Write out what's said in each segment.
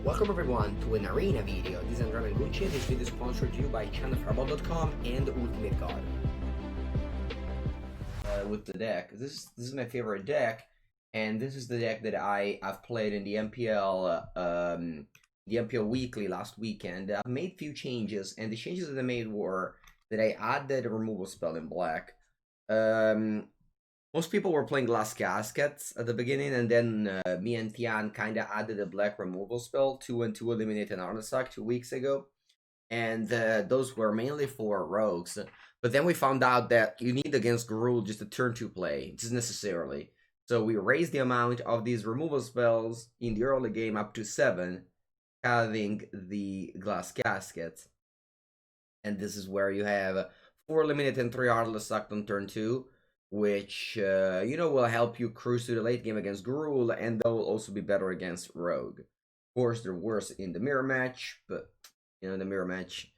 Welcome everyone to an arena video. This is Andrea Mengucci. This video is sponsored to you by channelfireball.com and Ultimate God. With the deck, this is my favorite deck, and this is the deck that I've played in the MPL weekly last weekend. I've made few changes, and the changes that I made were that I added a removal spell in black. Most people were playing Glass Caskets at the beginning, and then me and Tian kind of added a black removal spell, 2 and 2 eliminate an artifact 2 weeks ago. And those were mainly for rogues. But then we found out that you need against Gruul just a turn 2 play, just necessarily. So we raised the amount of these removal spells in the early game up to 7, having the Glass Caskets. And this is where you have 4 eliminate and 3 artifact on turn 2. Which, will help you cruise to the late game against Gruul, and they'll also be better against Rogue. Of course, they're worse in the mirror match, but, the mirror match,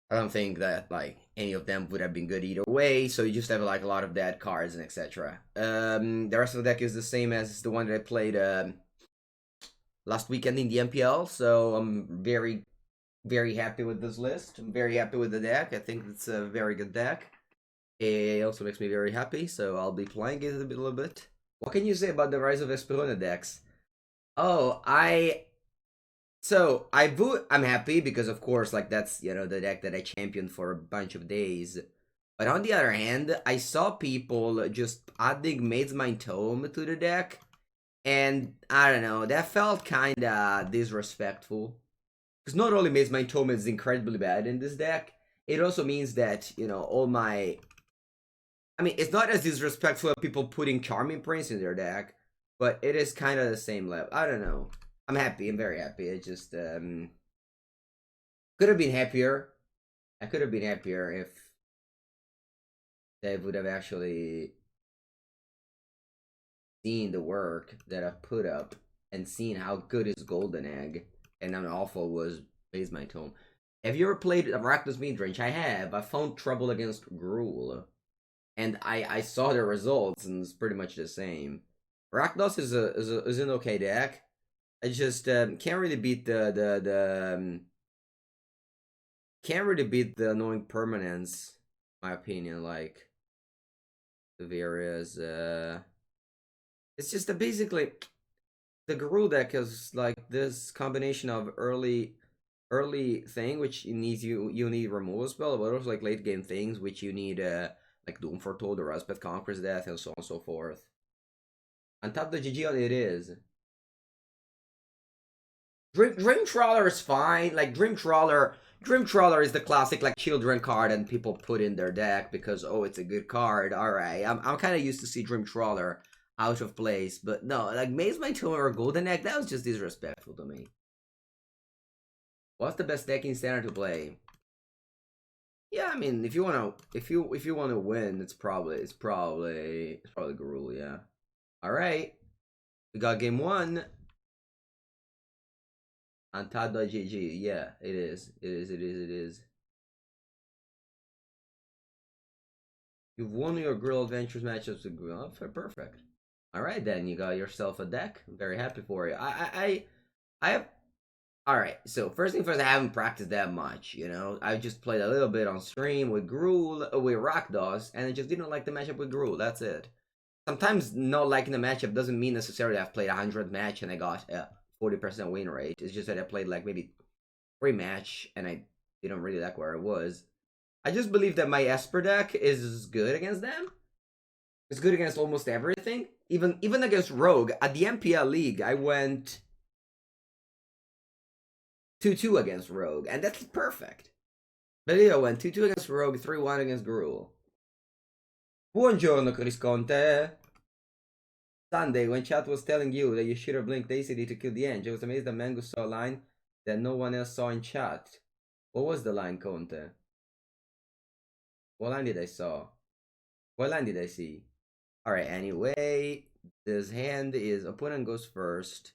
I don't think that, any of them would have been good either way, so you just have, a lot of dead cards and etc. The rest of the deck is the same as the one that I played, last weekend in the MPL, so I'm very, very happy with this list. I'm very happy with the deck. I think it's a very good deck. It also makes me very happy, so I'll be playing it a little bit. What can you say about the rise of Esperone decks? Oh, I'm happy because, of course, that's, the deck that I championed for a bunch of days. But on the other hand, I saw people just adding Maid's Mind Tome to the deck. And, I don't know, that felt kinda disrespectful. Because not only Maid's Mind Tome is incredibly bad in this deck, it also means that, all my... it's not as disrespectful as people putting Charming Prince in their deck, but it is kind of the same level. I don't know. I'm happy. I'm very happy. It just, could have been happier. I could have been happier if they would have actually seen the work that I put up and seen how good is Golden Egg and how awful was Maid's Mind Tome. Have you ever played Arachnos Midrange? I have. I found trouble against Gruul. And I saw the results, and it's pretty much the same. Arachnos is an okay deck. I just can't really beat the annoying permanents. My opinion, the various it's just basically the Gruul deck is this combination of early thing which needs you need removal spell, but also late game things which you need Doom Foretold or Elspeth Conquers Death and so on and so forth. Untap the GG on it is. Dream Trawler is fine. Dream Trawler is the classic children card and people put in their deck because it's a good card. Alright. I'm kinda used to see Dream Trawler out of place, but no, Maze My Tomb or Golden Egg, that was just disrespectful to me. What's the best deck in Standard to play? Yeah, if you wanna win, it's probably Gruul, yeah. Alright. We got game 1. Antad.gg, yeah, it is. You've won your Gruul Adventures matchups with Gruul. Oh, perfect. Alright then, you got yourself a deck. I'm very happy for you. I have Alright, so first thing first, I haven't practiced that much, I just played a little bit on stream with Gruul, with Rakdos, and I just didn't like the matchup with Gruul, that's it. Sometimes not liking the matchup doesn't mean necessarily I've played 100 match and I got a 40% win rate. It's just that I played maybe 3 match and I didn't really like where I was. I just believe that my Esper deck is good against them. It's good against almost everything. Even against Rogue. At the MPL League, I went 2-2 against Rogue, and that's perfect. Belio went 2-2 against Rogue, 3-1 against Gruul. Buongiorno, Chris Conte. Sunday, when chat was telling you that you should have blinked ACD to kill the Edge, I was amazed that Mango saw a line that no one else saw in chat. What was the line, Conte? What line did I saw? What line did I see? Alright, anyway, this hand is opponent goes first.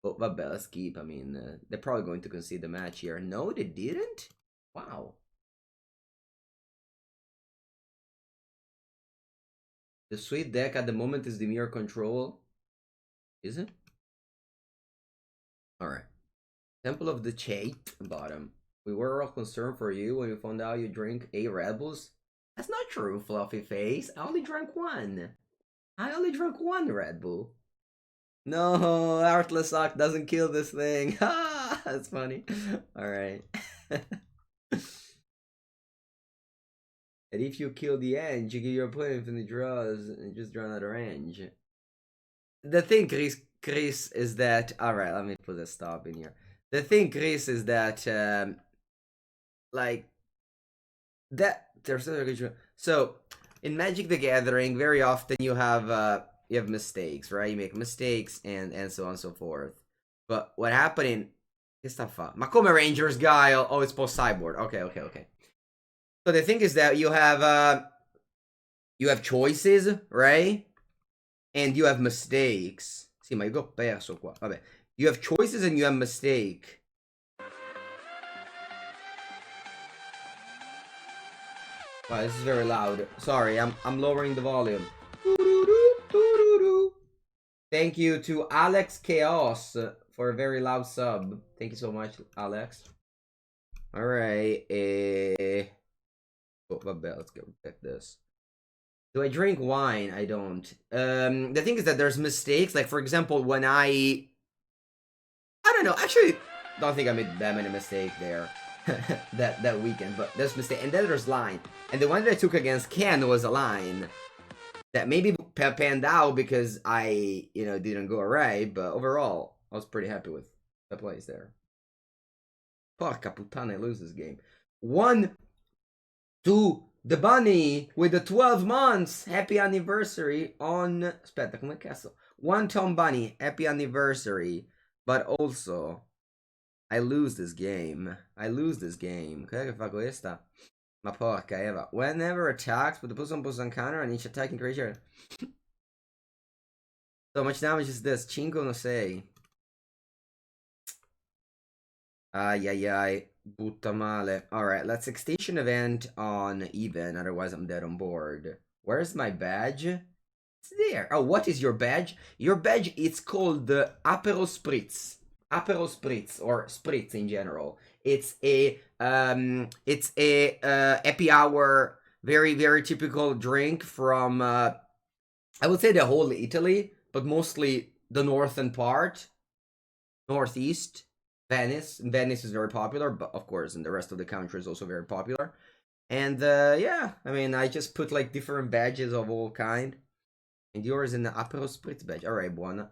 Oh, vabbè, let's keep. They're probably going to concede the match here. No, they didn't? Wow. The sweet deck at the moment is the Mirror Control. Is it? Alright. Temple of the Chate, bottom. We were all concerned for you when we found out you drink 8 Red Bulls. That's not true, Fluffy Face. I only drank 1. I only drank 1 Red Bull. No, Artless Sock doesn't kill this thing. Ha! That's funny. Alright. And if you kill the Eng, you give your opponent infinite draws and just draw another Eng. The thing, Chris, is that... Alright, let me put a stop in here. The thing, Chris, is that... like... that... There's so, in Magic the Gathering, very often you have mistakes, right? You make mistakes and so on and so forth. But what happened in... Che sta fa? Ma come Rangers guy? Oh, it's post sideboard. Okay. So the thing is that you have choices, right? And you have mistakes. Sì, ma io ho perso qua. Vabbè. You have choices and you have mistake. Wow, this is very loud. Sorry, I'm lowering the volume. Thank you to Alex Chaos for a very loud sub. Thank you so much, Alex. Alright, oh, vabbè, let's go back this. Do I drink wine? I don't. The thing is that there's mistakes. Like, for example, when I don't know. Actually, don't think I made that many mistakes there that weekend. But there's mistake, and then there's line. And the one that I took against Ken was a line that maybe panned out because I, didn't go right. But overall, I was pretty happy with the plays there. Porca puttana, I lose this game. 1 to the bunny with the 12 months. Happy anniversary on... Aspetta, come cazzo? 1 Tom Bunny, happy anniversary. But also, I lose this game. Cos'è che fa questa? Ma porca Eva. Whenever attacks with the plus on counter on each attacking creature. So much damage is this? 5 no 6. Ai. Butta male. Alright, let's extinction event on even, otherwise I'm dead on board. Where's my badge? It's there. Oh, what is your badge? Your badge, it's called the Aperol Spritz. Aperol Spritz, or Spritz in general. It's a happy hour, very, very typical drink from, I would say the whole Italy, but mostly the northern part, northeast. Venice is very popular, but of course in the rest of the country is also very popular. And yeah, I mean, I just put like different badges of all kind. And yours in the Aperol Spritz badge. Alright, buona.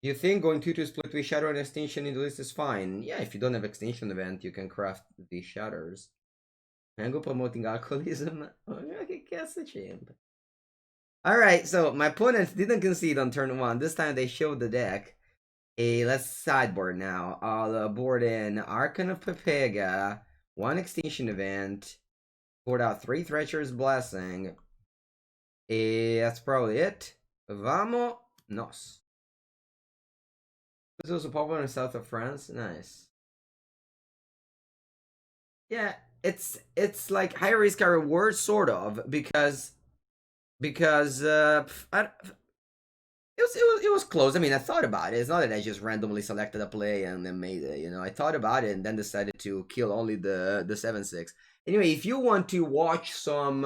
You think going 2 to split with shadow and extinction in the list is fine? Yeah, if you don't have extinction event, you can craft these shatters. Mango promoting alcoholism. Oh, che cazzo c'entra? Alright, so my opponents didn't concede on turn 1. This time they showed the deck. Let's sideboard now. I'll board in Archon of Pepega, 1 extinction event, board out 3 Thresher's Blessing. That's probably it. Vamonos. This was also popular in the south of France. Nice. Yeah, it's like high risk, high reward, sort of, because it was close. I mean, I thought about it. It's not that I just randomly selected a play and then made it. I thought about it and then decided to kill only the 7/6. Anyway, if you want to watch some,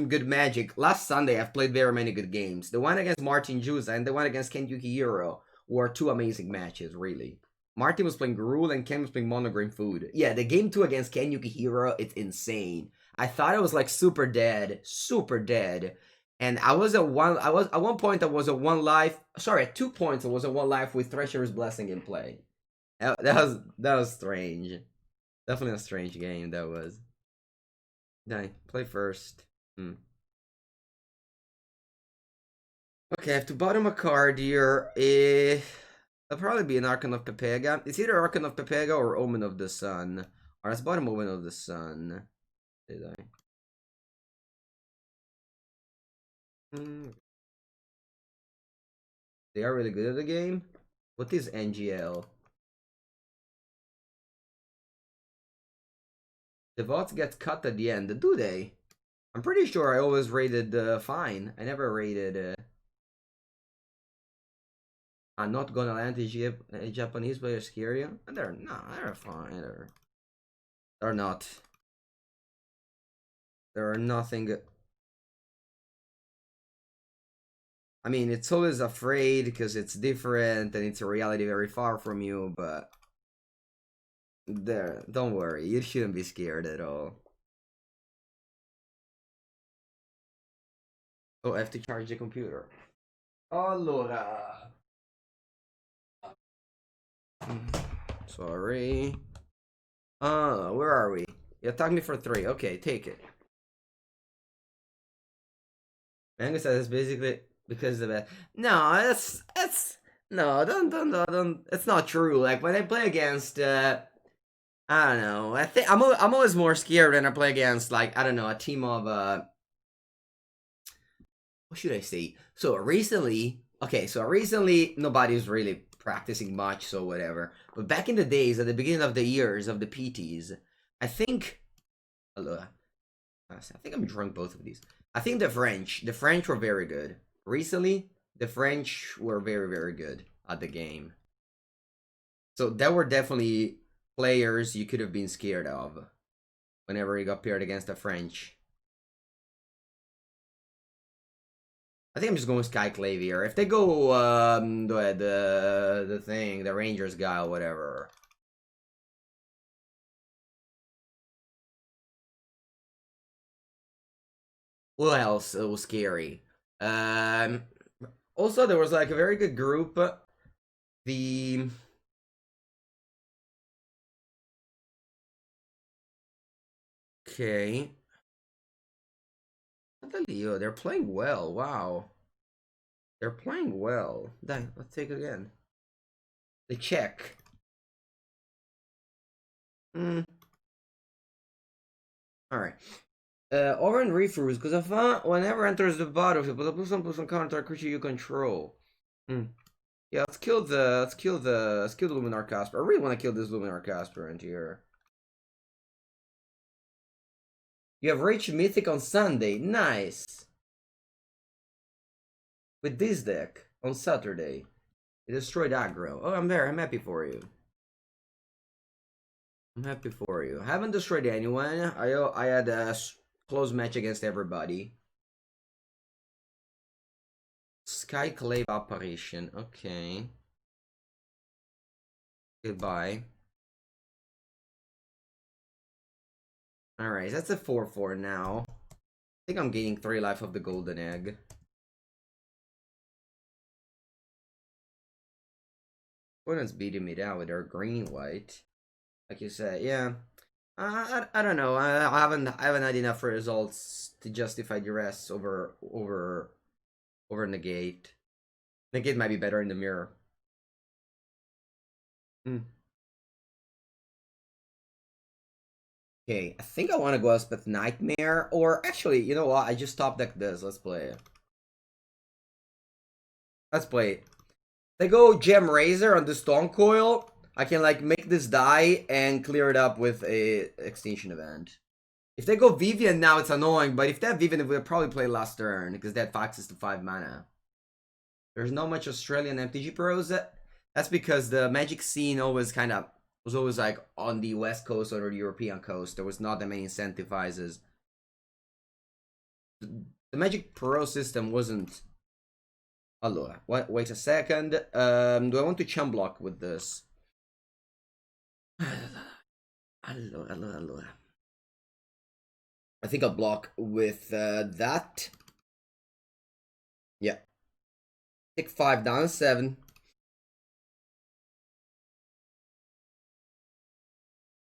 good Magic, last Sunday I've played very many good games. The one against Martin Juza and the one against Ken Yukihiro were 2 amazing matches, really. Martin was playing Garul and Ken was playing Monogreen Food. Yeah, the game 2 against Ken Yukihiro, it's insane. I thought I was like super dead. And I was at one point I was at 1 life. Sorry, at 2 points I was at 1 life with Thresher's Blessing in play. That was strange. Definitely a strange game that was. Dang, play first. Okay, I have to bottom a card here. It'll probably be an Archon of Pepega. It's either Archon of Pepega or Omen of the Sun. Or let's bottom Omen of the Sun. Did I? They are really good at the game. What is NGL? The votes get cut at the end, do they? I'm pretty sure I always rated fine. I never rated I'm not gonna let a Japanese player scare you. They're fine. They're not. They're nothing. I mean, it's always afraid because it's different and it's a reality very far from you, but there, don't worry, you shouldn't be scared at all. Oh, I have to charge the computer. Allora. Sorry. Where are we? You attacked me for 3. Okay, take it. Mango says it's basically because of it. No, it's no, don't. It's not true. Like when I play against, I don't know. I think I'm always more scared when I play against like I don't know a team of what should I say? So recently, nobody's really practicing much, so whatever. But back in the days, at the beginning of the years of the PTs, I think, I think I'm drunk both of these. I think the French were very good. Recently, the French were very, very good at the game. So there were definitely players you could have been scared of whenever you got paired against the French. I think I'm just going with Skyclave here. If they go the thing, the Rangers guy or whatever. What else was scary? Also there was like a very good group. The okay. They're playing well. Wow. They're playing well. Then let's take it again. The check. Alright. Oren refuse, because a fan whenever enters the battlefield, but plus one counter creature you control. Yeah, let's kill the Luminar Casper. I really want to kill this Luminar Casper into here. You have reached Mythic on Sunday. Nice. With this deck on Saturday. You destroyed aggro. Oh, I'm happy for you. I'm happy for you. I haven't destroyed anyone. I had a close match against everybody. Skyclave apparition. Okay. Goodbye. Alright, that's a 4-4 now. I think I'm gaining 3 life of the golden egg. Opponent's beating me down with their green white. Like you said, yeah. I don't know. I haven't had enough results to justify the rest over negate. Negate might be better in the mirror. Okay, I think I want to go Elspeth Nightmare, or actually, you know what? I just top deck this. Let's play it. Let's play it. They go Gem Razor on the Stone Coil. I can like make this die and clear it up with a extinction event. If they go Vivian now, it's annoying, but if they have Vivian, we'll probably play last turn because that faxes to 5 mana. There's not much Australian MTG pros. That's because the Magic scene always was always like on the West Coast or the European coast. There was not that many incentivizers. The Magic Pro system wasn't. Allora, wait a second. Do I want to chum block with this? Allora. I think I'll block with that. Yeah. Take 5 down 7.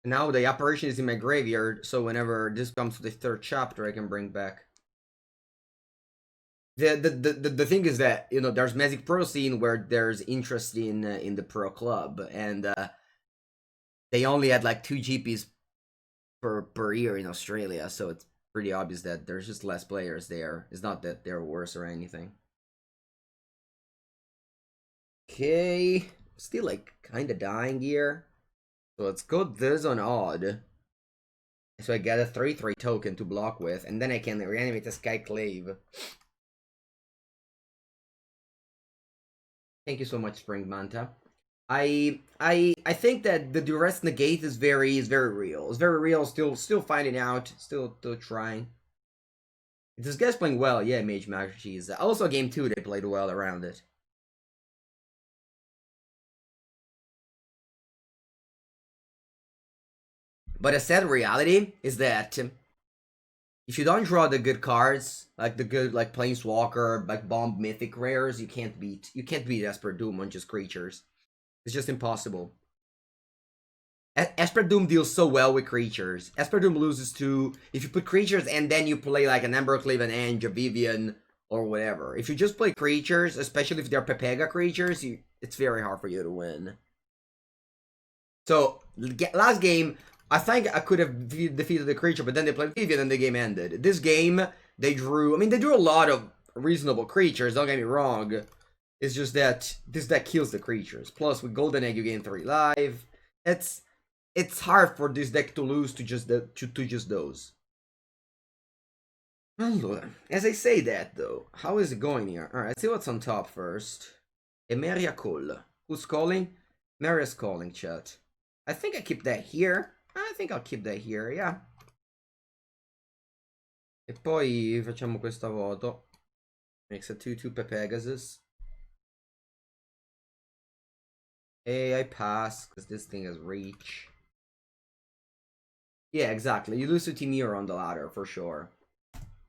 Now the apparition is in my graveyard, so whenever this comes to the 3rd chapter, I can bring back. The thing is that, you know, there's Magic Pro scene where there's interest in the pro club, and they only had like 2 GPs per year in Australia, so it's pretty obvious that there's just less players there. It's not that they're worse or anything. Okay, still like kind of dying here. So let's go this on odd. So I get a 3/3 token to block with, and then I can reanimate a Skyclave. Thank you so much, Spring Manta. I think that the duress negate is very real. It's very real. Still finding out. Still trying. This guy's playing well. Yeah, Mage Mastery is also game 2. They played well around it. But a sad reality is that if you don't draw the good cards, like the good like Planeswalker, like Bomb Mythic rares, you can't beat Esper Doom on just creatures. It's just impossible. Esper Doom deals so well with creatures. Esper Doom loses to if you put creatures and then you play like an Embercleave, an Ange, a Vivian, or whatever. If you just play creatures, especially if they're Pepega creatures, it's very hard for you to win. So last game, I think I could have defeated the creature, but then they played Vivian and the game ended. This game, they drew a lot of reasonable creatures, don't get me wrong. It's just that this deck kills the creatures. Plus, with Golden Egg, you gain 3 life. It's hard for this deck to lose to just those. As I say that, though, how is it going here? Alright, let's see what's on top first. Emeria call. Who's calling? Maria's calling, chat. I think I keep that here. I think I'll keep that here, yeah. E poi facciamo questa voto. Makes a 2-2 per Pegasus. Hey, I pass, because this thing has reach. Yeah, exactly. You lose to Timur on the ladder, for sure.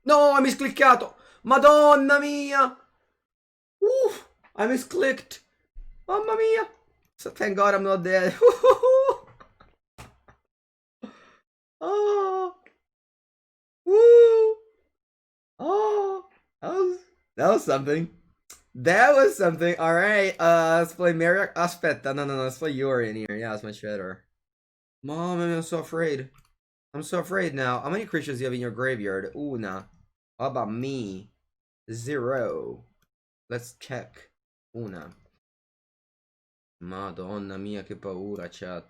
No, I miscliccato! Madonna mia! Oof! I misclicked! Mamma mia! So thank God I'm not dead. Oh! Woo! Oh! That was something. That was something. Alright, let's play Merrick. Aspetta, no, let's play Yuri in here. Yeah, it's much better. Mom, I'm so afraid. I'm so afraid now. How many creatures do you have in your graveyard? Una. How about me? 0. Let's check. Una. Madonna mia, che paura, chat.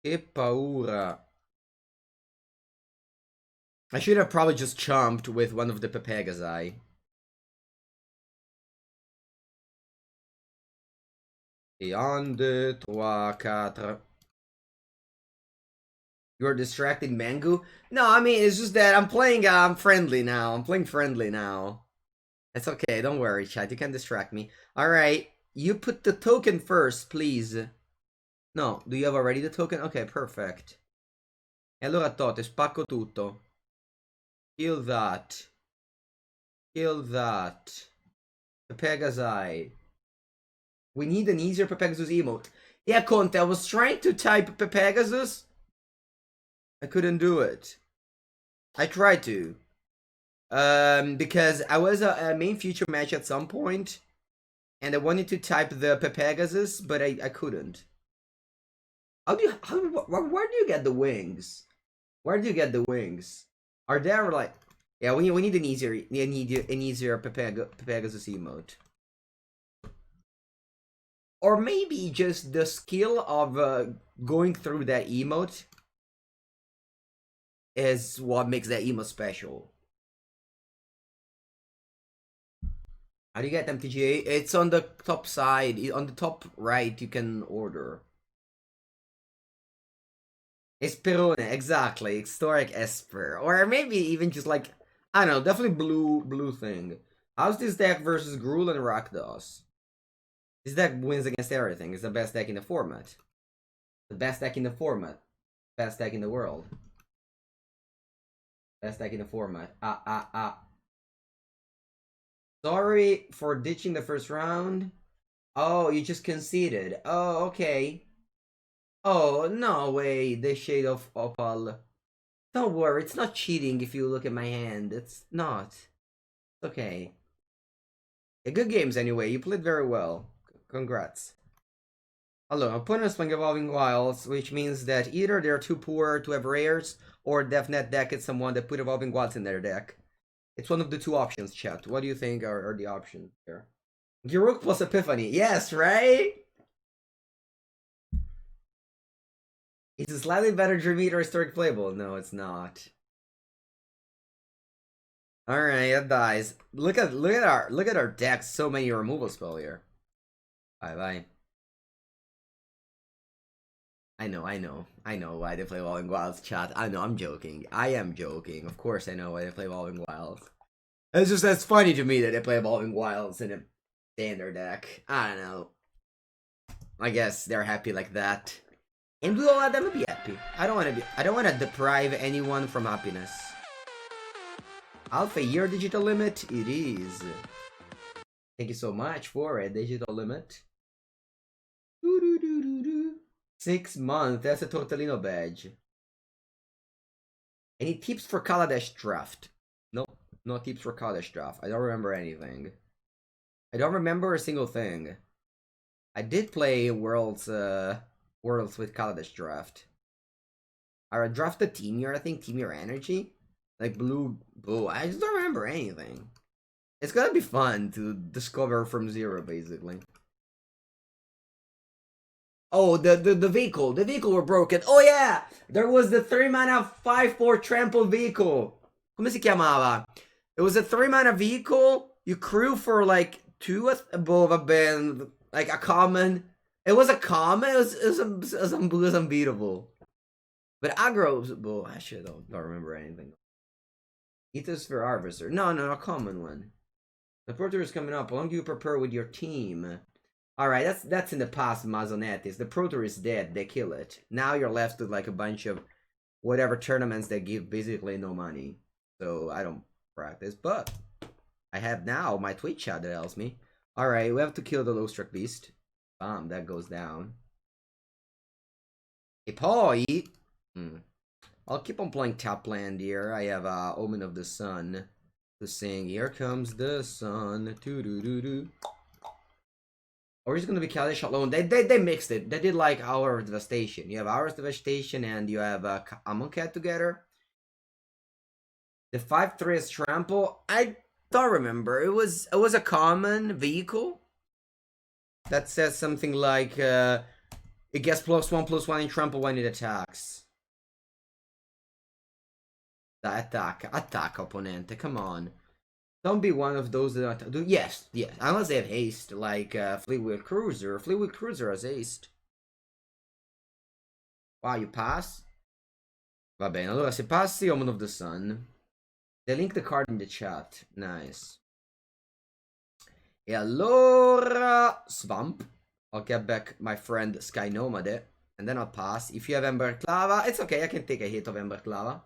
Che paura. I should have probably just chomped with one of the Pepegasi. Et 1, 2, 3, 4. You're distracting Mangu? No, I mean, it's just that I'm playing friendly now. I'm playing friendly now. It's okay, don't worry, chat. You can distract me. Alright, you put the token first, please. No, do you have already the token? Okay, perfect. E allora Tote, spacco tutto. Kill that. Kill that. Pegasi. We need an easier Pegasus emote. Yeah, Conte, I was trying to type Pegasus. I couldn't do it. I tried to. Because I was a main future match at some point, and I wanted to type the Pegasus, but I couldn't. Where do you get the wings? Where do you get the wings? Are there like, yeah, we need an easier Pegasus emote. Or maybe just the skill of going through that emote is what makes that emote special. How do you get MTGA? It's on the top side. On the top right, you can order. Esperone, exactly. Historic Esper. Or maybe even just like, I don't know, definitely blue thing. How's this deck versus Gruul and Rakdos? This deck wins against everything. It's the best deck in the format. The best deck in the format. Best deck in the world. Best deck in the format. Sorry for ditching the first round. Oh, you just conceded. Oh, okay. Oh, no way. The Shade of Opal. Don't worry, it's not cheating if you look at my hand. It's not. It's okay. Yeah, good games anyway. You played very well. Congrats. Hello, opponents playing Evolving Wilds, which means that either they're too poor to have rares, or DevNet deck is someone that put Evolving Wilds in their deck. It's one of the two options, chat. What do you think are the options here? Giruk plus Epiphany. Yes, right? It's a slightly better Dream Eater Historic Playable. No, it's not. Alright, that dies. Look at our deck, so many removal spell here. Bye-bye. I know why they play Evolving Wilds, chat. I know, I'm joking. I am joking. Of course I know why they play Evolving Wilds. It's just, that's funny to me that they play Evolving Wilds in a standard deck. I don't know. I guess they're happy like that. And we'll let them be happy. I don't want to deprive anyone from happiness. Alpha year digital limit? It is. Thank you so much for it, digital limit. 6 months, that's a Tortellino badge. Any tips for Kaladesh draft? No, no tips for Kaladesh draft. I don't remember anything. I don't remember a single thing. I did play Worlds with Kaladesh draft. I drafted Team Year, I think Team Year Energy. Like Blue. I just don't remember anything. It's gonna be fun to discover from zero, basically. Oh, the vehicle. The vehicle were broken. Oh yeah! There was the 3-mana 5/4 trample vehicle. Come si chiamava? It was a 3-mana vehicle. You crew for like 2 above a band, like a common. It was a common. It was unbeatable. But aggro, I actually don't remember anything. Ethos for Harvester. No, a common one. The Pro Tour is coming up. How long do you prepare with your team? Alright, that's in the past, Mazonetis. The Pro Tour is dead, they kill it. Now you're left with like a bunch of whatever tournaments that give basically no money. So I don't practice, but I have now my Twitch chat that helps me. Alright, we have to kill the low struck beast. Bam, that goes down. E poi... I'll keep on playing top land here. I have Omen of the Sun to sing. Here comes the sun. Doo-doo-doo-doo. Or is it gonna be Kaladesh alone? They mixed it. They did like Hour of Devastation. You have Hour of Devastation and you have Amonkhet together. The 5/3 is Trample. I don't remember. It was a common vehicle that says something like it gets +1/+1 in Trample when it attacks. Attack opponente. Come on. Don't be one of those that do. Yes. Unless they have haste, like Fleetwood Cruiser. Fleetwood Cruiser has haste. Wow, you pass? Va bene, allora se passi, Omen of the Sun. They link the card in the chat. Nice. E allora... Swamp. I'll get back my friend Sky Nomade. And then I'll pass. If you have Ember Clava, it's okay, I can take a hit of Ember Clava.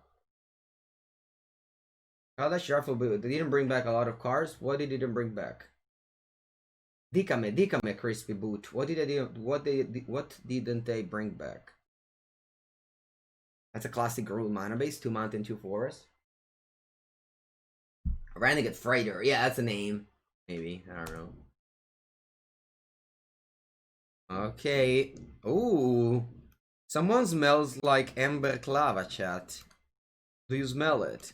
Kaladesh Draft, they didn't bring back a lot of cards. What did they didn't bring back? Dicame, Crispy Boot. What didn't they bring back? That's a classic rule mana base, 2 mountain, 2 forest. Renegade Freighter, yeah, that's a name. Maybe, I don't know. Okay. Ooh. Someone smells like Ember Clava, chat. Do you smell it?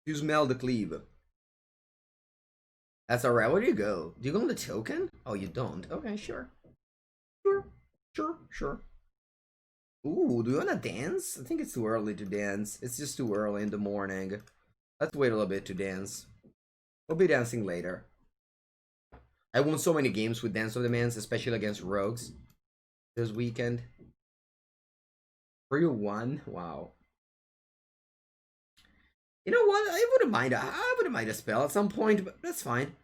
You smell the cleave. That's alright. Where do you go? Do you go on the token? Oh, you don't. Okay, sure. Sure. Ooh, do you wanna dance? I think it's too early to dance. It's just too early in the morning. Let's wait a little bit to dance. We'll be dancing later. I won so many games with Dance of the Mans, especially against Rogues this weekend. 3-1? Wow. You know what? I wouldn't mind a spell at some point, but that's fine.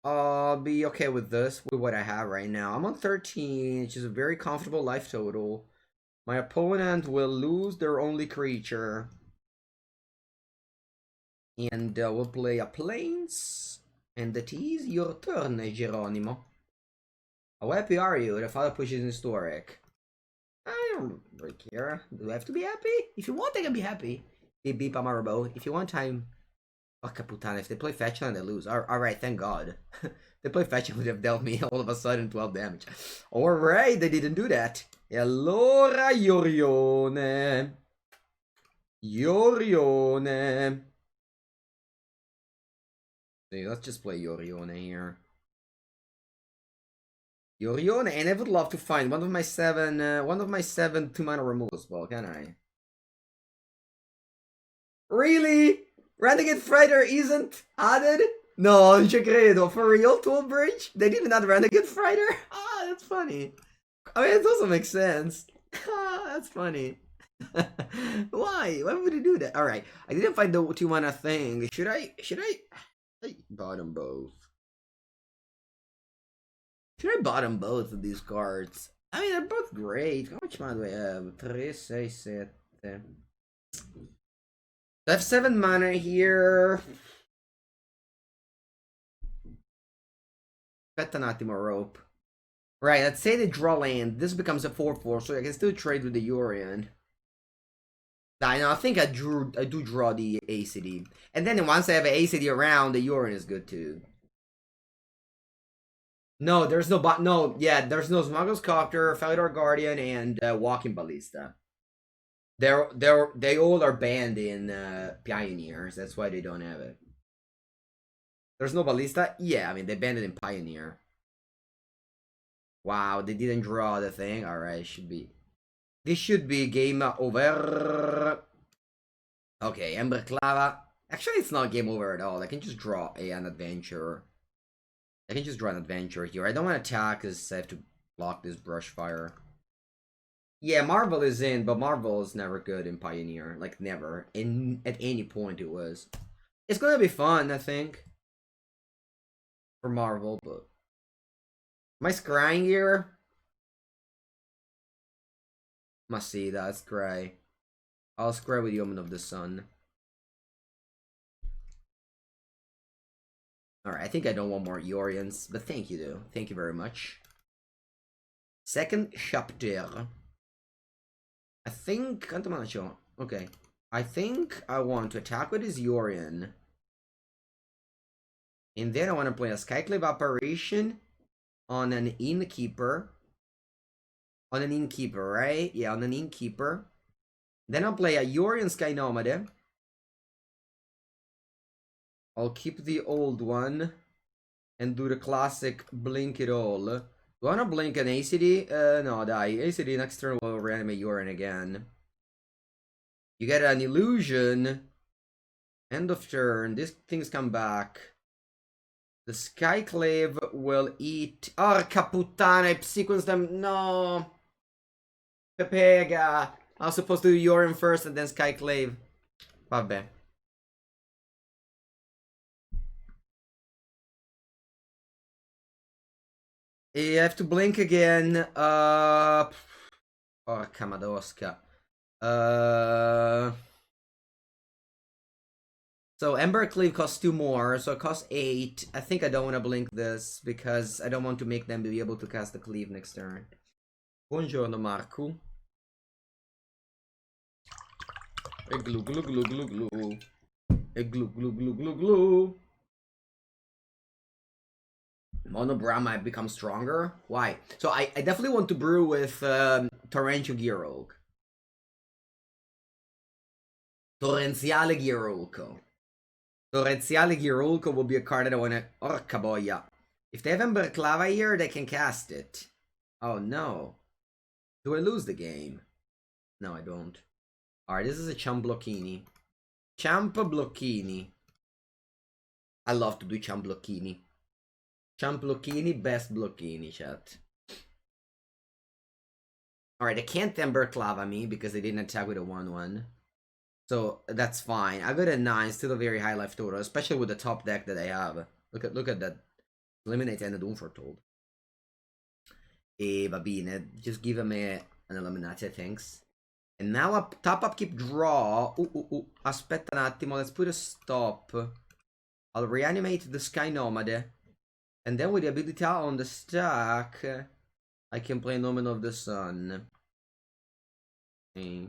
I'll be okay with this, with what I have right now. I'm on 13, which is a very comfortable life total. My opponent will lose their only creature. And we'll play a Plains. And it is your turn, Geronimo. How happy are you? The father pushes historic. I don't really care. Do I have to be happy? If you want, I can be happy. Beep Amarabo. If you want time. Fuck Caputana. If they play fetch land, they lose. Alright, thank God. They play fetch and would have dealt me all of a sudden 12 damage. Alright, they didn't do that. E allora Yorione. See, let's just play Yorione here. Yorione, and I would love to find one of my 7 2-mana removal spell, can I? Really? Renegade Freighter isn't added? No, non ci credo. For real, Tool Bridge? They did not run a good fighter? Ah, that's funny. I mean, it also makes sense. Ah, that's funny. Why? Why would he do that? Alright, I didn't find the 2 mana thing. Should I? I bought them both. Should I bottom both of these cards? I mean, they're both great. How much mana do I have? 3, 6, 7. I have 7 mana here. Aspetta un attimo, Rope. Right, let's say they draw land. This becomes a 4-4, so I can still trade with the Yorion. I know, I think I do draw the ACD. And then once I have an ACD around, the Yorion is good too. No, there's no there's no Smuggler's Copter, Felidar Guardian, and Walking Ballista. They all are banned in Pioneers. That's why they don't have it. There's no Ballista? Yeah, I mean, they banned it in Pioneer. Wow, they didn't draw the thing. Alright, this should be game over. Okay, Ember Clava. Actually, it's not game over at all. I can just draw an adventure. I can just draw an adventure here. I don't want to attack because I have to block this brush fire. Yeah, Marvel is in, but Marvel is never good in Pioneer. Like, never. At any point it was. It's gonna be fun, I think. For Marvel, but... Am I scrying here? Must see, that's scry. I'll scry with the Omen of the Sun. Alright, I think I don't want more Yorions, but thank you though. Thank you very much. Second chapter. I think... Okay. I think I want to attack with his Yorion. And then I want to play a Skyclave Apparition on an Innkeeper. On an Innkeeper, right? Yeah, on an Innkeeper. Then I'll play a Yorion Sky Nomade. I'll keep the old one. And do the classic Blink It All. Do I want to blink an ACD? No, die. ACD next turn will reanimate Yorion again. You get an Illusion. End of turn. These things come back. The Skyclave will eat... Porca puttana, I sequenced them. No. Pepega. I was supposed to do Yorion first and then Skyclave. Vabbè. You have to blink again. Porca madosca. So Embercleave costs 2 more, so it costs 8. I think I don't want to blink this because I don't want to make them be able to cast the cleave next turn. Buongiorno Marco. E glue glue glue glue glue. E glue glue glue glue glue. Monobra might become stronger. Why? So I definitely want to brew with Torrential Gearhulk. Torrenziale Gearhulk. Torrenziale Gearhulk will be a card that I want to... Orca boia. If they have Emberclava here, they can cast it. Oh no. Do I lose the game? No, I don't. Alright, this is a Chamblocchini. Chamblocchini. I love to do Chamblocchini. Chamblocchini, best Blocchini, chat. Alright, they can't Emberclava me because they didn't attack with a 1-1. So that's fine. I got a 9, still a very high life total, especially with the top deck that I have. Look at that. Eliminate and Unforetold. E va bene, just give me an Eliminate, thanks. And now a top upkeep draw. Aspetta un attimo, let's put a stop. I'll reanimate the Sky Nomade. And then with the ability on the stack, I can play Omen of the Sun. Okay.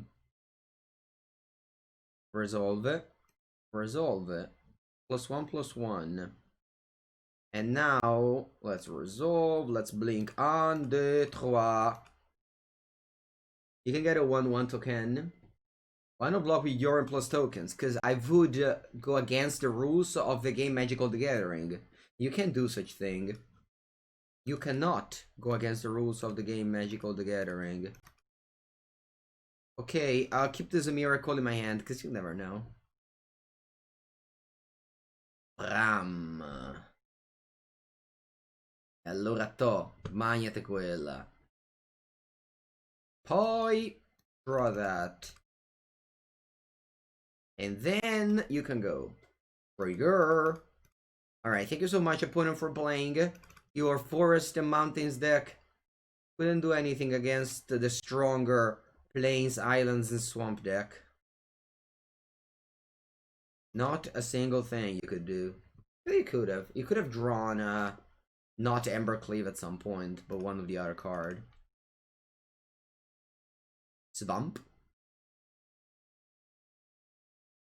Resolve it. Resolve it. +1/+1. And now, let's resolve. Let's blink on the 3. You can get a 1/1 token. Why not block with Yorion plus tokens? Because I would go against the rules of the game Magical the Gathering. You can't do such thing. You cannot go against the rules of the game Magical the Gathering. Okay, I'll keep this a miracle in my hand, because you never know. Ram. E allora magnate quella. Poi draw that. And then you can go. Trigger. Alright, thank you so much, opponent, for playing your Forest and Mountains deck. Couldn't do anything against the stronger Plains, Islands, and Swamp deck. Not a single thing you could do. You could have. You could have drawn not Embercleave at some point, but one of the other card. Swamp.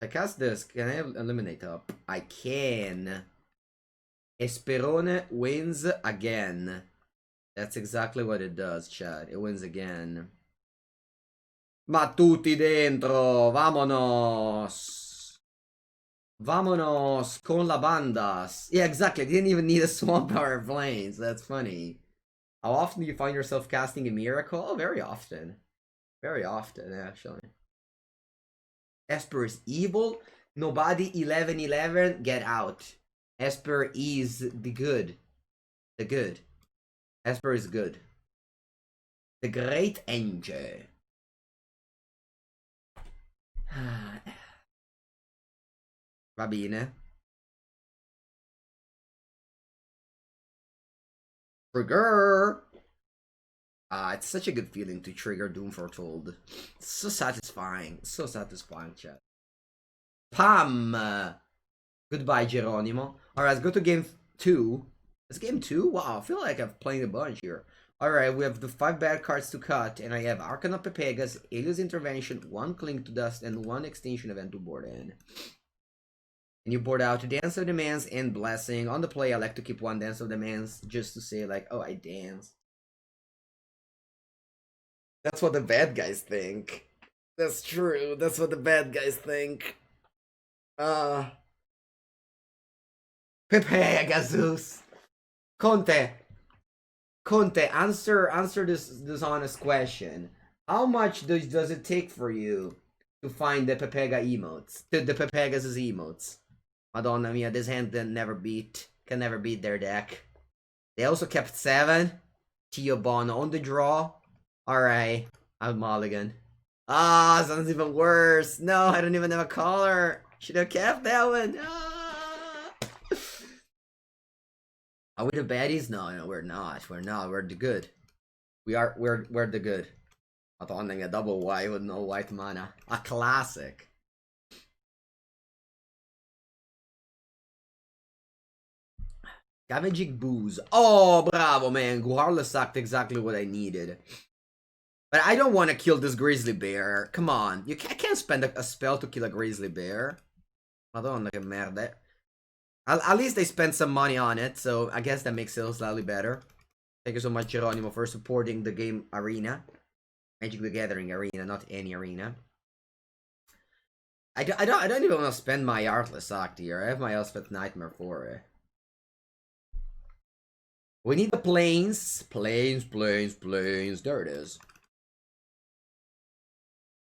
I cast this. Can I eliminate up? I can. Esperone wins again. That's exactly what it does, chat. It wins again. Ma tutti dentro! Vamonos! Vamonos con la bandas. Yeah, exactly. I didn't even need a Swamp Power Plains. That's funny. How often do you find yourself casting a Miracle? Oh, very often. Very often, actually. Esper is evil. Nobody 11-11. Get out. Esper is the good. The good. Esper is good. The great angel. Va bene. Trigger. It's such a good feeling to trigger Doom Foretold. It's so satisfying. So satisfying, chat. Pam! Goodbye, Geronimo. Alright, let's go to game 2. It's game 2? Wow, I feel like I've played a bunch here. Alright, we have the 5 bad cards to cut, and I have Archon of Pepegas, Alias Intervention, 1 Cling to Dust, and 1 Extinction Event to board in. And you board out Dance of Demands and Blessing. On the play, I like to keep 1 Dance of Demands just to say, like, oh, I dance. That's what the bad guys think. That's true. That's what the bad guys think. Pepegasus. Conte, answer this honest question. How much does it take for you to find the Pepega emotes? The Pepegasus emotes. Madonna mia, this hand can never beat their deck. They also kept 7. Tiobon on the draw. Alright, I'm mulligan. Ah, sounds even worse. No, I don't even have a collar. Should have kept that one. Ah. Are we the baddies? No, we're not. We're not. We're the good. We're the good. Madonna, a double white with no white mana. A classic. Scavenging Booze. Oh, bravo, man. Guarla sucked exactly what I needed. But I don't want to kill this grizzly bear. Come on. I can't spend a spell to kill a grizzly bear. Madonna, che merda. At least they spent some money on it, so I guess that makes it slightly better. Thank you so much, Geronimo, for supporting the game arena. Magic the Gathering arena, not any arena. I don't even want to spend my Artless Act here. I have my Elspeth Nightmare for it. We need the plains. Plains. There it is.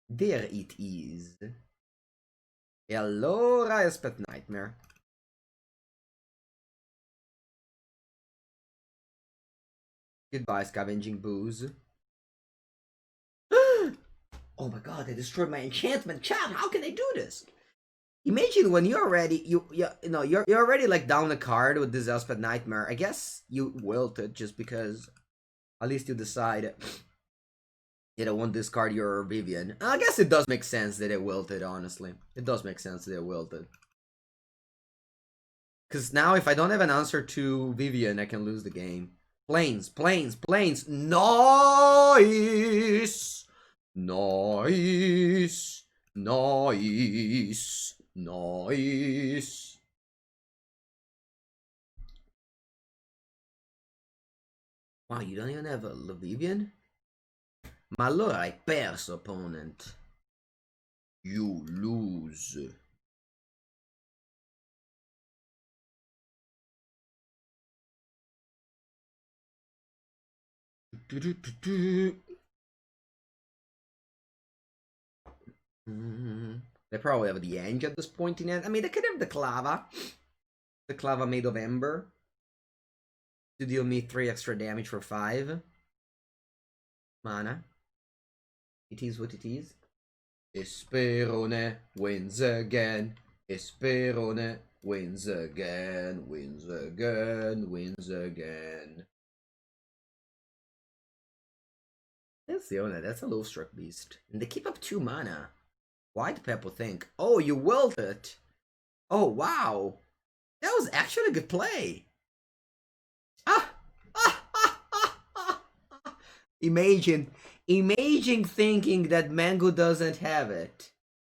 There it is. E allora Elspeth Nightmare. Goodbye, Scavenging Booze. Oh my god, they destroyed my enchantment. Chat, how can they do this? Imagine when you're already you're already like down a card with this Elspeth Nightmare. I guess you wilted just because at least you decide you don't want to discard your Vivian. I guess it does make sense that it wilted, honestly. It does make sense that it wilted. Because now if I don't have an answer to Vivian, I can lose the game. Plains. Nice! Nice! Wow, you don't even have a Vivian? Ma allora hai perso, opponent. You lose. They probably have the Ange at this point in it. I mean, they could have the Clava. The clava made of ember. To deal me 3 extra damage for 5 mana. It is what it is. Esperone wins again. Esperone wins again. Wins again. Wins again. That's a low struck beast. And they keep up 2 mana. Why do people think? Oh, you willed it. Oh, wow. That was actually a good play. Imagine thinking that Mango doesn't have it.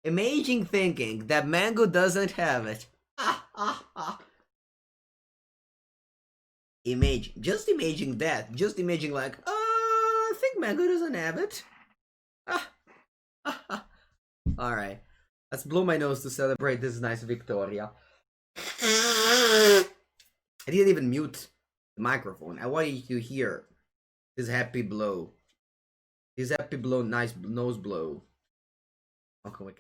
Imagine thinking that Mango doesn't have it. Just imagine that. Just imagine like, I think Mango doesn't have it. Alright. Let's blow my nose to celebrate this nice Victoria. I didn't even mute the microphone. I want you to hear this happy blow. This happy blow, nice nose blow. Oh, come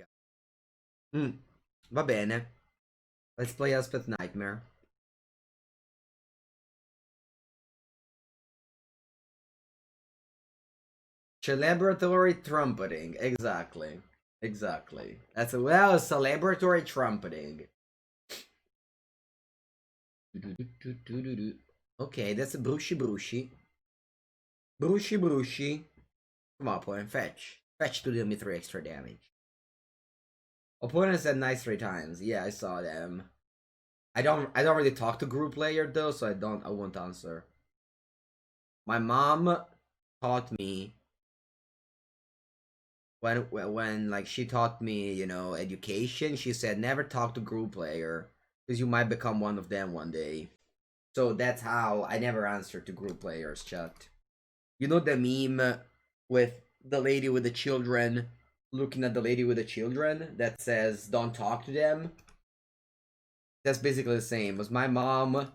on. Va bene. Let's play Elspeth Nightmare. Celebratory trumpeting. Exactly. Exactly. That's celebratory trumpeting. Okay, that's a brushy brushy. Brushy brushy. Come on, opponent, fetch. Fetch to deal me 3 extra damage. Opponent said nice 3 times. Yeah, I saw them. I don't really talk to group player though, so I won't answer. My mom taught me when like she taught me, you know, education, she said never talk to group player because you might become one of them one day. So that's how I never answer to group players chat. You know the meme with the lady with the children looking at the lady with the children that says don't talk to them? That's basically the same as my mom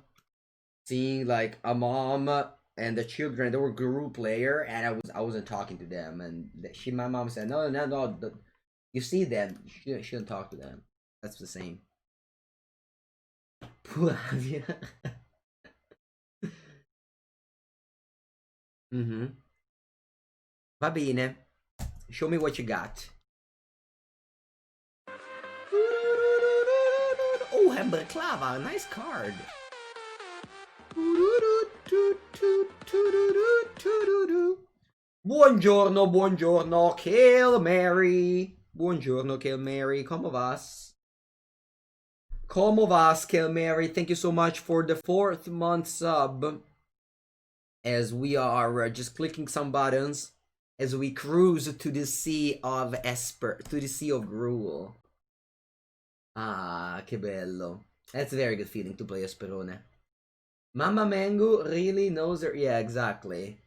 seeing like a mom and the children, they were group player, and I wasn't talking to them, and my mom said no, you see them, you shouldn't talk to them. That's the same. Va bene. Show me what you got. Oh, Ember Clava, nice card. Buongiorno, buongiorno, Kill Mary. Buongiorno, Kill Mary. Como vas? Como vas, Kill Mary? Thank you so much for the 4th month sub. As we are just clicking some buttons as we cruise to the sea of Esper, to the sea of Gruel. Ah, che bello. That's a very good feeling to play Esperone. Mama Mango really knows her. Yeah, exactly.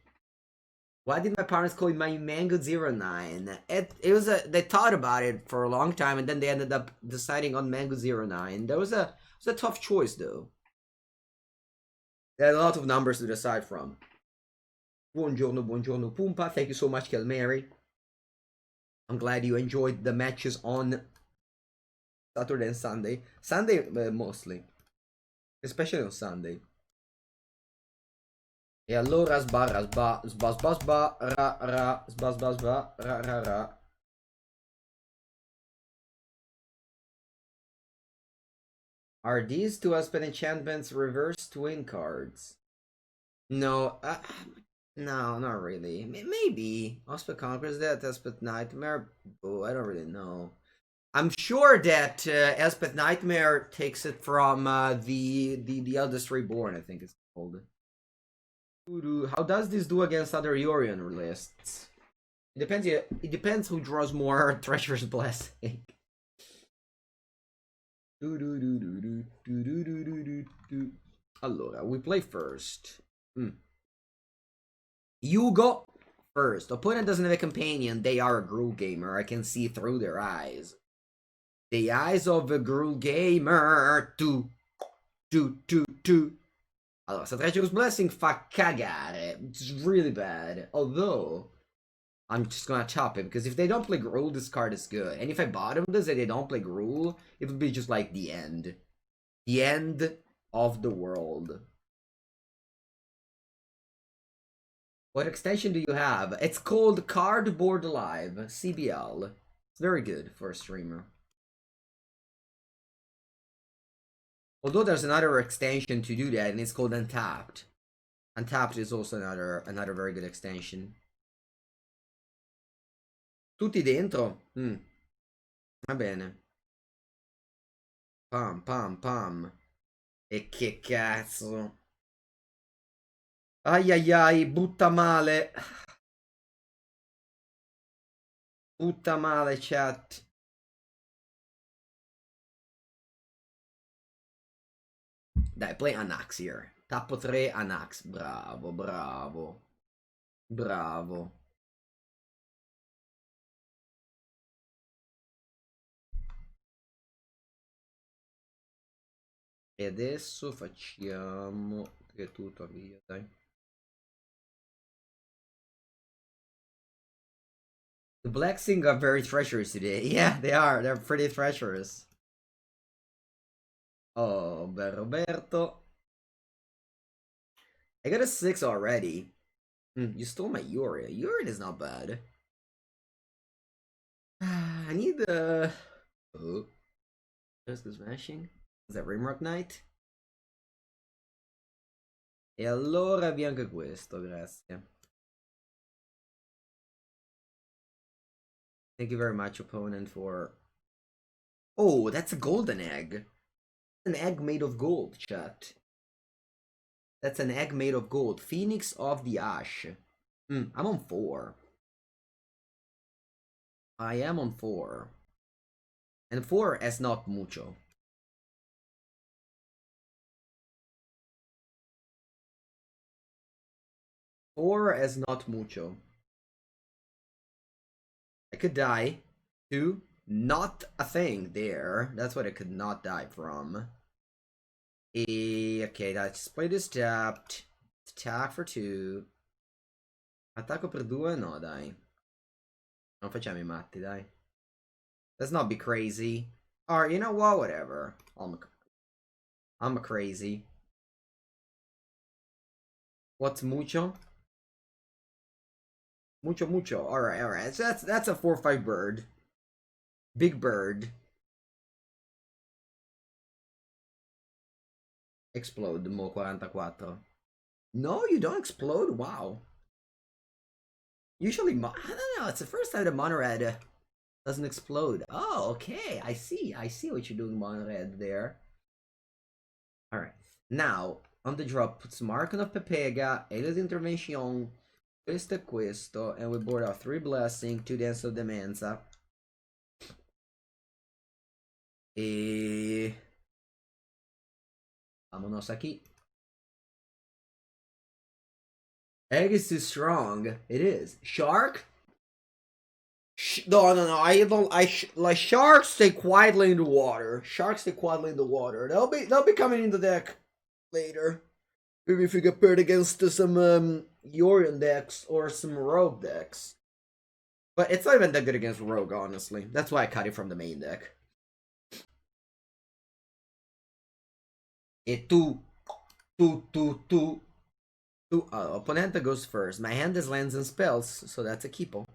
Why did my parents call my Mango 09? It was they thought about it for a long time, and then they ended up deciding on Mango 09. It was a tough choice though. There are a lot of numbers to decide from. Buongiorno, buongiorno, Pumpa. Thank you so much, Kelmary. I'm glad you enjoyed the matches on Saturday and Sunday. Sunday mostly. Especially on Sunday. E allora sba, ra, ra, sba, ra. Are these 2 Elspeth enchantments reverse twin cards? No, no, not really. Maybe. Elspeth Conquers that, Elspeth Nightmare. Oh, I don't really know. I'm sure that Elspeth Nightmare takes it from the Eldest Reborn, I think it's called. How does this do against other Yorion lists? It depends. It depends who draws more Treacherous Blessing. Allora, we play first. You go first. Opponent doesn't have a companion. They are a Gruul gamer. I can see through their eyes. The eyes of a Gruul gamer. Allora, sta Treacherous Blessing fa cagare. It's really bad. Although, I'm just gonna chop it, because if they don't play Gruul, this card is good. And if I bottom this and they don't play Gruul, it would be just like the end. The end of the world. What extension do you have? It's called Cardboard Live, CBL. It's very good for a streamer. Although there's another extension to do that, and it's called Untapped. Untapped is also another very good extension. Tutti dentro? Va bene. Pam pam pam. E che cazzo. Ai ai ai, butta male. Butta male, chat. Dai, play Anax here. Tappo 3, Anax. Bravo, bravo. Bravo. E adesso facciamo che tutto via, dai. The Black Sing are very treacherous today. Yeah, they are. They're pretty treacherous. Oh, bel Roberto. I got a 6 already. You stole my Uriel. Uriel is not bad. I need the... Oh. Just the smashing. Is that Rimrock Knight? E allora vi anche questo, grazie. Thank you very much, opponent, for... Oh, that's a golden egg. An egg made of gold, chat. That's an egg made of gold. Phoenix of the Ash. I'm on 4. I am on 4. And 4 is not mucho. Four is not mucho. I could die. 2. Not a thing there. That's what I could not die from. Ok, dai, display this tapped. Attack for 2. Attacco per 2? No, dai. Non facciamo I matti, dai. Let's not be crazy. Alright, you know what? Whatever. I'm a crazy. What's mucho? Mucho, mucho. Alright, alright. So that's a 4-5 bird. Big bird. Explode, Mo 44. No, you don't explode? Wow. Usually, I don't know, it's the first time the Monored doesn't explode. Oh, okay, I see what you're doing, Monored, there. Alright, now, on the drop, put some Archon of Pepega, Alias Intervention, questo e questo, and we board out 3 Blessing, 2 Dance of Demenza. E... Vámonos aquí. Egg is too strong. It is. Shark? No. Like sharks stay quietly in the water. Sharks stay quietly in the water. They'll be coming in the deck later. Maybe if you get paired against some Yorion decks or some Rogue decks. But it's not even that good against Rogue, honestly. That's why I cut it from the main deck. E tu. Opponent goes first. My hand is lands and spells, so that's a keepo.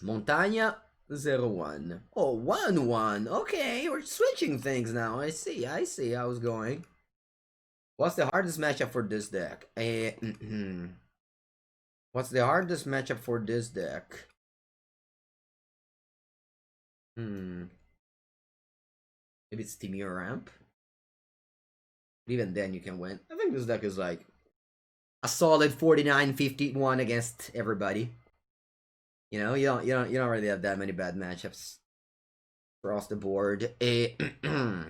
Montagna 0-1. Oh, 1-1. Okay, we're switching things now. I see how it's going. What's the hardest matchup for this deck? What's the hardest matchup for this deck? Maybe it's Timur Ramp. But even then you can win. I think this deck is like a solid 49-51 against everybody. You know, you don't really have that many bad matchups across the board. If I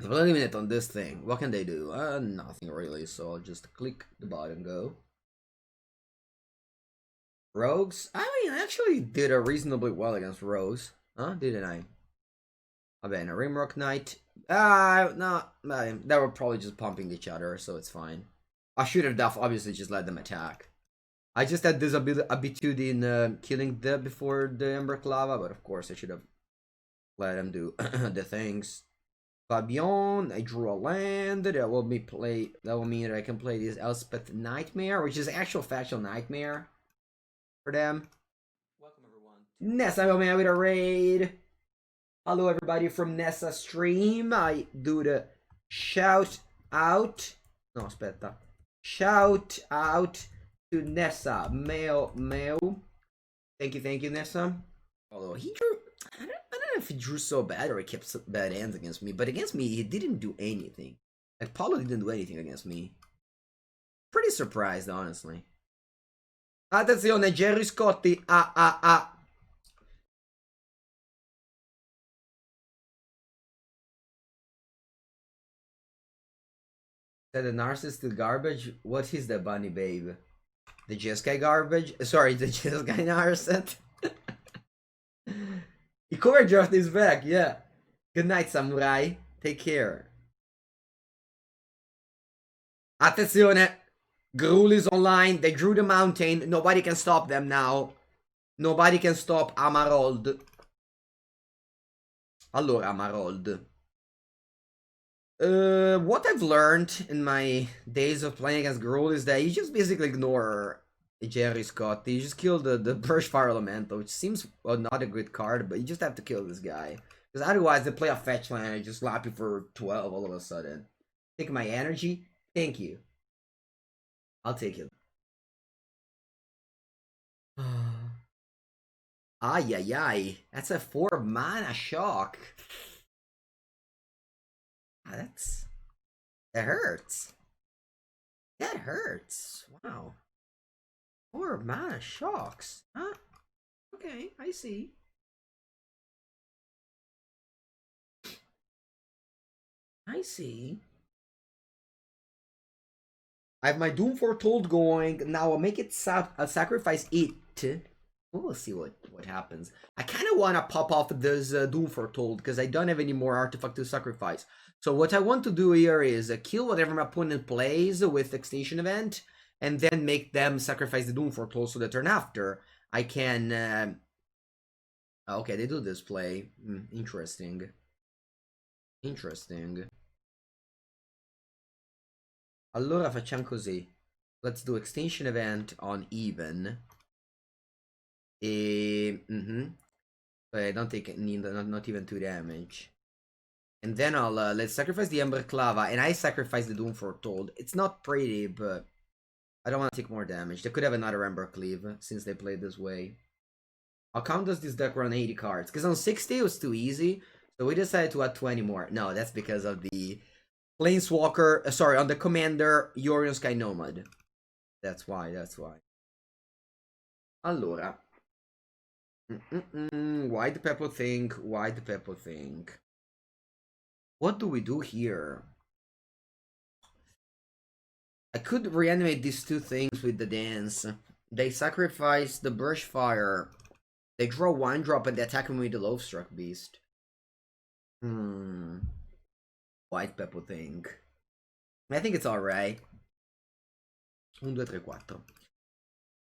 eliminate on this thing, what can they do? Nothing really, so I'll just click the button, go. Rogues? I mean, I actually did a reasonably well against Rogues. Huh? Didn't I? Va bene, Rimrock Knight. No, they were probably just pumping each other, so it's fine. I should have obviously just let them attack. I just had this habitude in killing them before the Ember Clava, but of course I should have let them do the things. Fabian, I drew a land. That will mean that I can play this Elspeth Nightmare, which is actual factual nightmare for them. Welcome everyone. Nessa man with a raid. Hello everybody from Nessa stream. I do the shout out. No, aspetta. Shout out to Nessa. Mail. Thank you, Nessa. Although he drew, I don't know if he drew so bad or he kept bad hands against me, but against me he didn't do anything. Like Paulo didn't do anything against me. Pretty surprised, honestly. Attenzione, Jerry Scotti. Said the narcissist is garbage. What is the bunny, babe? The Jeskai garbage? Sorry, the Jeskai narcissist. He covered draft is back, yeah. Good night, samurai. Take care. Attenzione! Gruul is online. They drew the mountain. Nobody can stop them now. Nobody can stop Amarold. Allora, Amarold. What I've learned in my days of playing against Gruul is that you just basically ignore Jerry Scott. You just kill the Burst Fire Elemental, which seems not a good card, but you just have to kill this guy. Because otherwise they play a fetch land and just slap you for 12 all of a sudden. Take my energy? Thank you. I'll take it. Ay ay ay. That's a 4 mana shock. That hurts. That hurts. Wow. 4 mana shocks. Huh? Okay, I see. I see. I have my Doom Foretold going. Now I'll make it I'll sacrifice it. We'll see what happens. I kind of want to pop off this Doom Foretold because I don't have any more artifact to sacrifice. So what I want to do here is kill whatever my opponent plays with Extinction Event, and then make them sacrifice the Doom Foretold so that turn after I can... Okay, they do this play. Interesting. Interesting. Allora facciamo così. Let's do Extinction Event on even. I don't take not even 2 damage. And then I'll let's sacrifice the Ember Clava, and I sacrifice the Doom Foretold. It's not pretty, but I don't want to take more damage. They could have another Ember Cleave since they played this way. I'll count as this deck run 80 cards because on 60 it was too easy, so we decided to add 20 more. No, that's because of the Planeswalker. Sorry, on the Commander Yorion Sky Nomad. That's why. Allora. Why the Pepper think? Why the Pepper think? What do we do here? I could reanimate these 2 things with the dance. They sacrifice the Burst Fire. They draw 1 drop and they attack me with the Lovestruck Beast. White Pepper think. I think it's alright. 1, 2, 3, 4.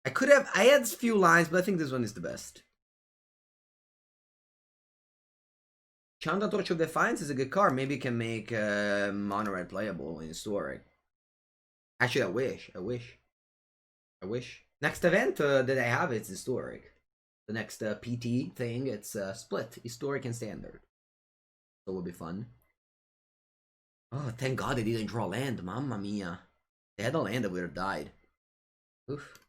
I had a few lines, but I think this one is the best. Chanda Torch of Defiance is a good card. Maybe you can make Mono Red playable in Historic. Actually, I wish. Next event that I have is Historic. The next PT thing, it's split, Historic and Standard. So it will be fun. Oh, thank God they didn't draw land. Mamma mia. They had a land that would have died. Oof.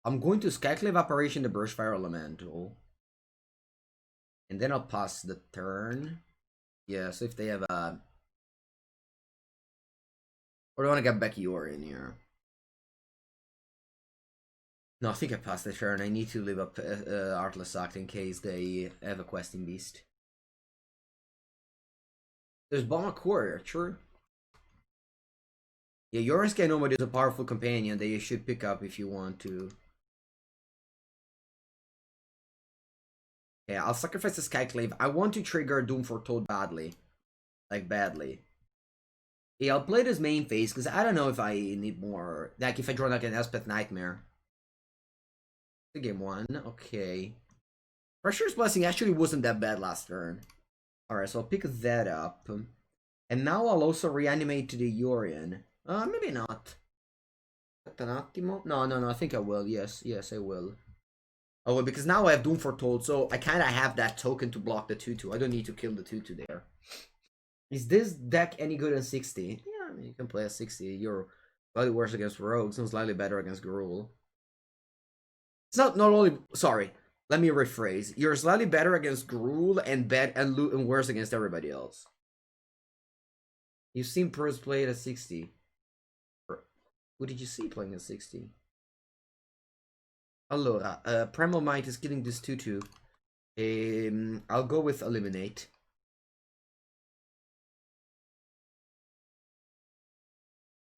I'm going to Skyclave Operation the Burst Fire Elemental. And then I'll pass the turn. Yeah, so if they have a... Or do I want to get Becky Orr in here? No, I think I passed the turn. I need to leave up Artless Act in case they have a Questing Beast. There's Bomber Courier, true. Yeah, Yorion Sky Nomad is a powerful companion that you should pick up if you want to. Yeah, I'll sacrifice the Skyclave. I want to trigger Doom Foretold badly. Like, badly. Yeah, I'll play this main phase, because I don't know if I need more... Like, if I draw like an Elspeth Nightmare. The game 1, okay. Pressure's Blessing actually wasn't that bad last turn. Alright, so I'll pick that up. And now I'll also reanimate to the Yorion. Maybe not. No, I think I will. Yes, I will. Oh, well, because now I have Doom Foretold, so I kind of have that token to block the 2-2. I don't need to kill the 2-2 there. Is this deck any good at 60? Yeah, I mean, you can play at 60. You're slightly worse against Rogues and slightly better against Gruul. It's not only... Sorry, let me rephrase. You're slightly better against Gruul and worse against everybody else. You've seen pros play it at 60. Who did you see playing at 60? Allora, Primal Might is killing this 2-2. I'll go with Eliminate.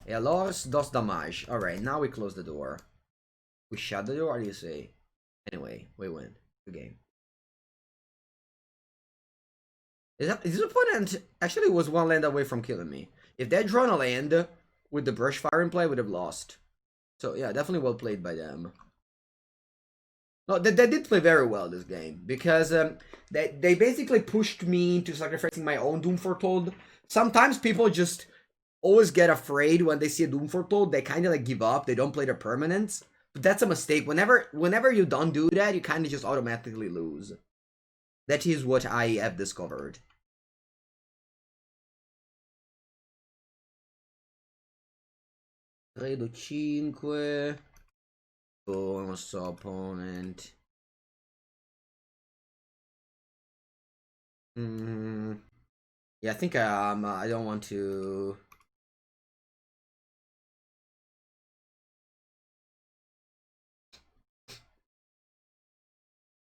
Yeah, loss does damage. Alright, now we close the door. We shut the door, what do you say? Anyway, we win the game. His opponent actually was one land away from killing me. If they'd drawn a land with the Brush Fire in play, would have lost. So yeah, definitely well played by them. No, they did play very well this game, because they basically pushed me into sacrificing my own Doom Foretold. Sometimes people just always get afraid when they see a Doom Foretold. They kind of like give up. They don't play their permanents. But that's a mistake. Whenever you don't do that, you kind of just automatically lose. That is what I have discovered. Credo 5. Oh, non so, opponent. Yeah, I think I don't want to.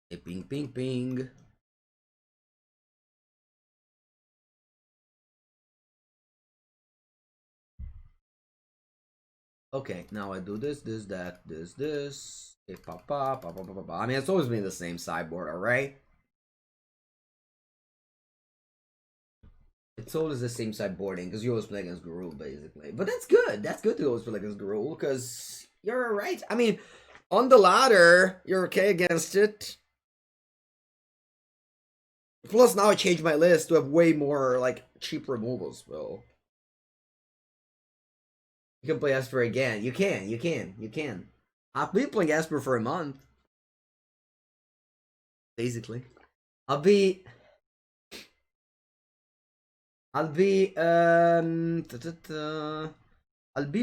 Hey, ping. Okay, now I do this, that, this. Okay, pop. I mean, it's always been the same sideboard, alright? It's always the same sideboarding, because you always play against Gruul, basically. But that's good. That's good to always play against Gruul, because you're right. I mean, on the ladder, you're okay against it. Plus, now I changed my list to have way more, like, cheap removals, so... You can play Esper again. You can. I've been playing Esper for a month. Basically. I'll be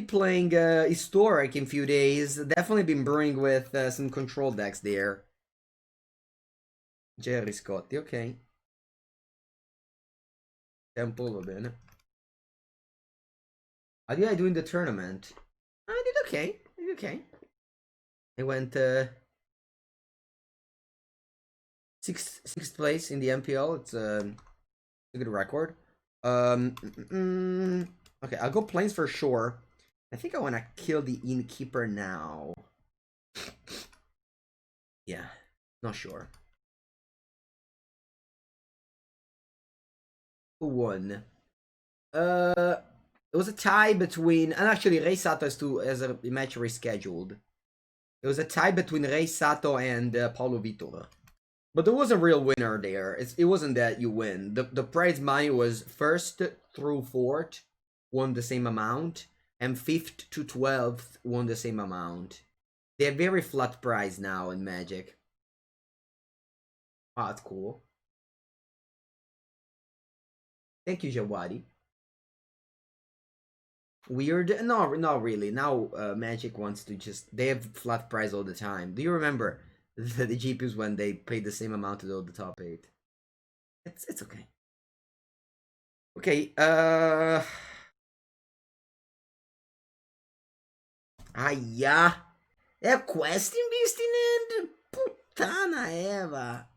playing Historic in a few days. Definitely been brewing with some control decks there. Jerry Scotti, ok. Temple, va bene. How did I do in the tournament? I did okay. I went sixth place in the MPL. It's a good record. Okay, I'll go Plains for sure. I think I want to kill the Innkeeper now. Yeah, not sure. Who won? It was a tie between, and actually Rei Sato has a match rescheduled. It was a tie between Rei Sato and Paulo Vitor. But there was a real winner there. It wasn't that you win. The prize money was 1st through 4th won the same amount, and 5th to 12th won the same amount. They have very flat prize now in Magic. Oh, that's cool. Thank you, Jawadi. Weird? No, not really. Now Magic wants to just... They have flat price all the time. Do you remember the GPs when they paid the same amount to all the top 8? It's okay. Okay, Ahia! É quest investimento! Puttana Eva!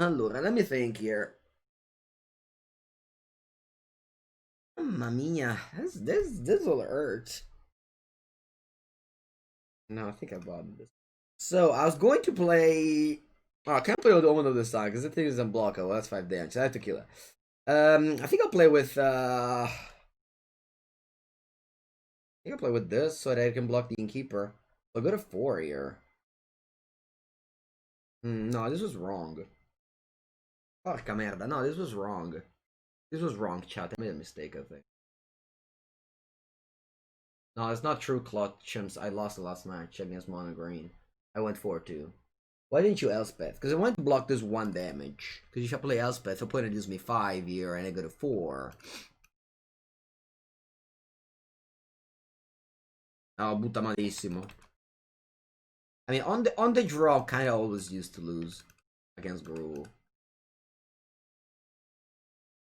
Allora, let me think here. Mamma mia, this will hurt. No, I think I bought this. So, I was going to play... Oh, I can't play with Omen of the Sun, because the thing is unblockable. That's 5 damage, so I have to kill it. I think I'll play with, I think I'll play with this, so that I can block the Innkeeper. I'll go to 4 here. No, this was wrong. Porca merda, no, this was wrong. This was wrong, chat. I made a mistake, I think. No, it's not true, Claude Chimps. I lost the last match against Mono Green. I went 4-2. Why didn't you Elspeth? Because I wanted to block this 1 damage. Because if I play Elspeth, the opponent gives me 5 here, and I go to 4. Oh, butta malissimo. I mean, on the draw, kind of always used to lose against Gruul.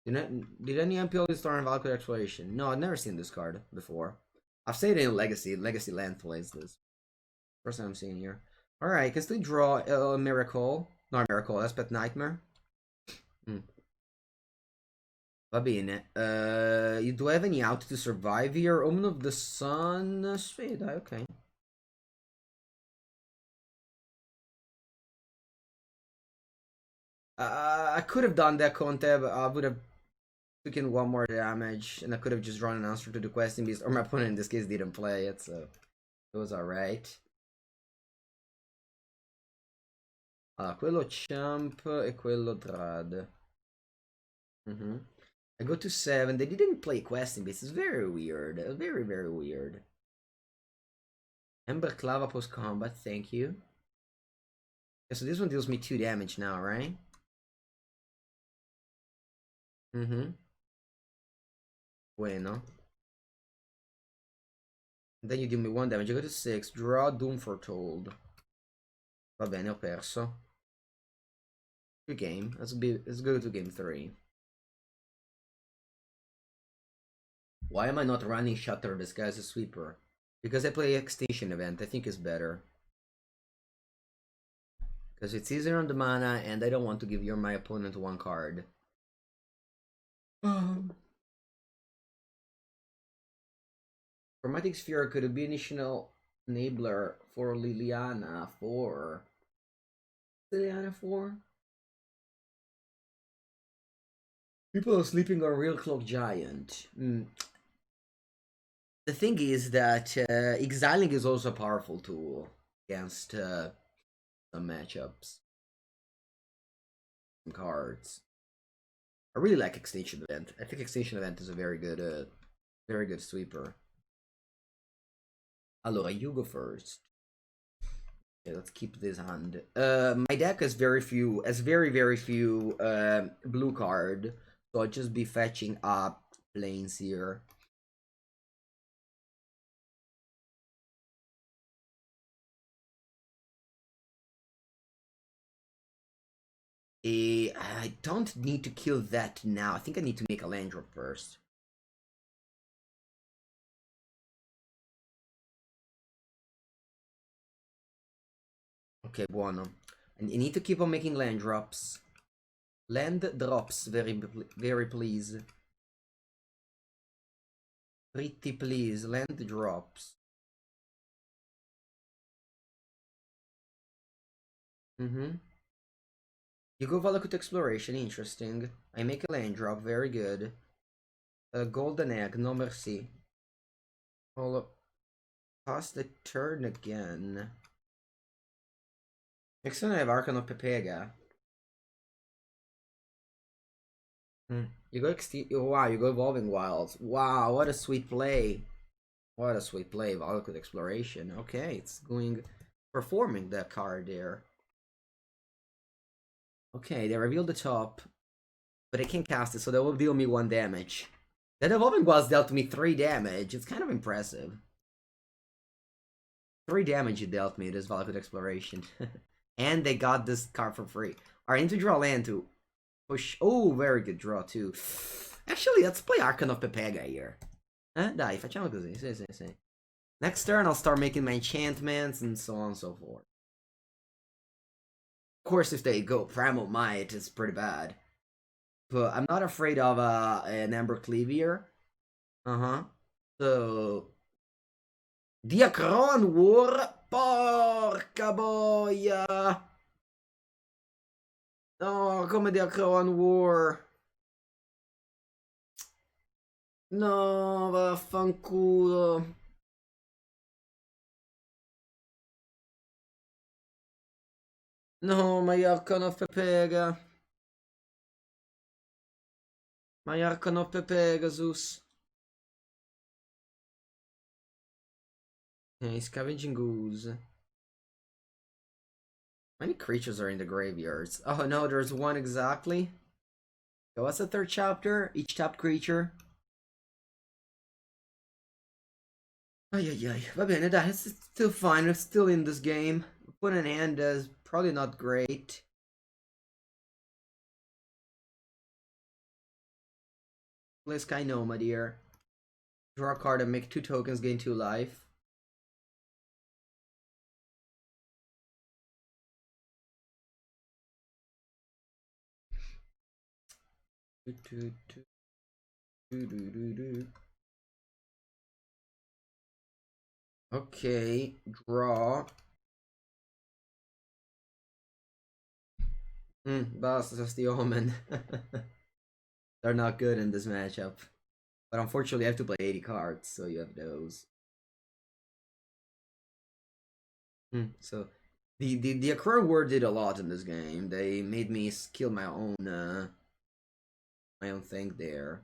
Did any MPL start in Valkyrie Exploration? No, I've never seen this card before. I've seen it in Legacy. Legacy Land plays this. First time I'm seeing here. Alright, can still draw a Miracle. Not Miracle, Elspeth Nightmare. Va bene. Do I have any out to survive here? Omen of the Sun. Sfida, okay. I could have done that, Conte, but I would have taken 1 more damage, and I could have just drawn an answer to the Questing Beast, or my opponent in this case didn't play it, so it was alright. Allora, quello Champ e quello Drad. I go to 7. They didn't play Questing Beast. It's very weird. Very, very weird. Ember Clava post combat, thank you. Yeah, so this one deals me 2 damage now, right? Bueno. And then you deal me 1 damage. I go to 6. Draw Doom Foretold. Va bene, ho perso. Good game. Let's go to game 3. Why am I not running Shutter Disguise as Sweeper? Because I play Extinction Event. I think it's better. Because it's easier on the mana, and I don't want to give my opponent 1 card. Chromatic Sphere could be an additional enabler for Liliana 4. Liliana 4? People are sleeping on Real Clock Giant. The thing is that exiling is also a powerful tool against some matchups. Some cards. I really like Extinction Event. I think Extinction Event is a very good sweeper. Allora, you go first. Okay, let's keep this hand. My deck has very few blue card, so I'll just be fetching up planes here. I don't need to kill that now. I think I need to make a land drop first. Okay, buono. And you need to keep on making land drops. Land drops, very please. Pretty please, land drops. You go Valakut Exploration, interesting. I make a land drop, very good. Golden Egg, no merci. I'll pass the turn again. Next time I have Arcano Pepega. You go wow, you go Evolving Wilds. Wow, what a sweet play. What a sweet play, Valakut Exploration. Okay, it's performing that card there. Okay, they revealed the top, but I can't cast it, so that will deal me 1 damage. That Evolving Wilds dealt me 3 damage. It's kind of impressive. 3 damage it dealt me, this Valakut Exploration. And they got this card for free. Alright, I need to draw land to push. Oh, very good draw too. Actually, let's play Archon of Pepega here. Dai, facciamo così. Sì. Next turn, I'll start making my enchantments and so on and so forth. Of course, if they go Primal Might, it's pretty bad. But I'm not afraid of an Amber Cleavier. So... Diacron War? Porca boia! No, come Diacron War? No, vaffanculo. No, my Archon of Pepega. My Archon of Pegasus. Okay, Scavenging Ooze. Many creatures are in the graveyards. Oh no, there's one exactly. So what's the third chapter? Each tapped creature. Ay ay ay. Va bene, dai, it's still fine. It's still in this game. Put in hand is probably not great. Play Sky Nomad here. Draw a card and make 2 tokens, gain 2 life. Okay, draw. Boss, that's the Omen. They're not good in this matchup. But unfortunately, I have to play 80 cards, so you have those. So, the Acro Word did a lot in this game. They made me kill my own thing there.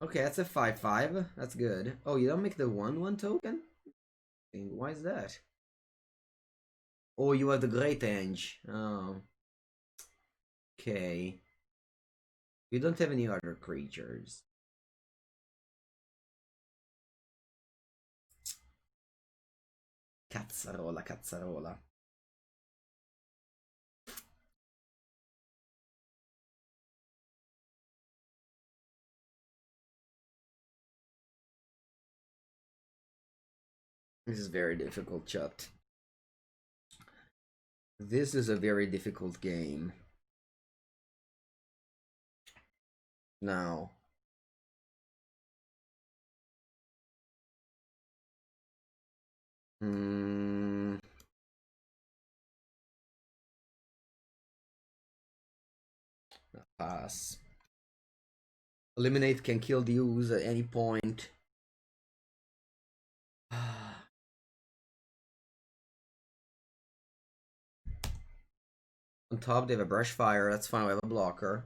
Okay, that's a 5/5. That's good. Oh, you don't make the 1/1 token? Why is that? Oh, you have the Great Henge. Oh. Okay. You don't have any other creatures. Cazzarola, cazzarola. This is very difficult, chat. This is a very difficult game. Now. Pass. Eliminate can kill the ooze at any point. On top, they have a brush fire. That's fine. We have a blocker.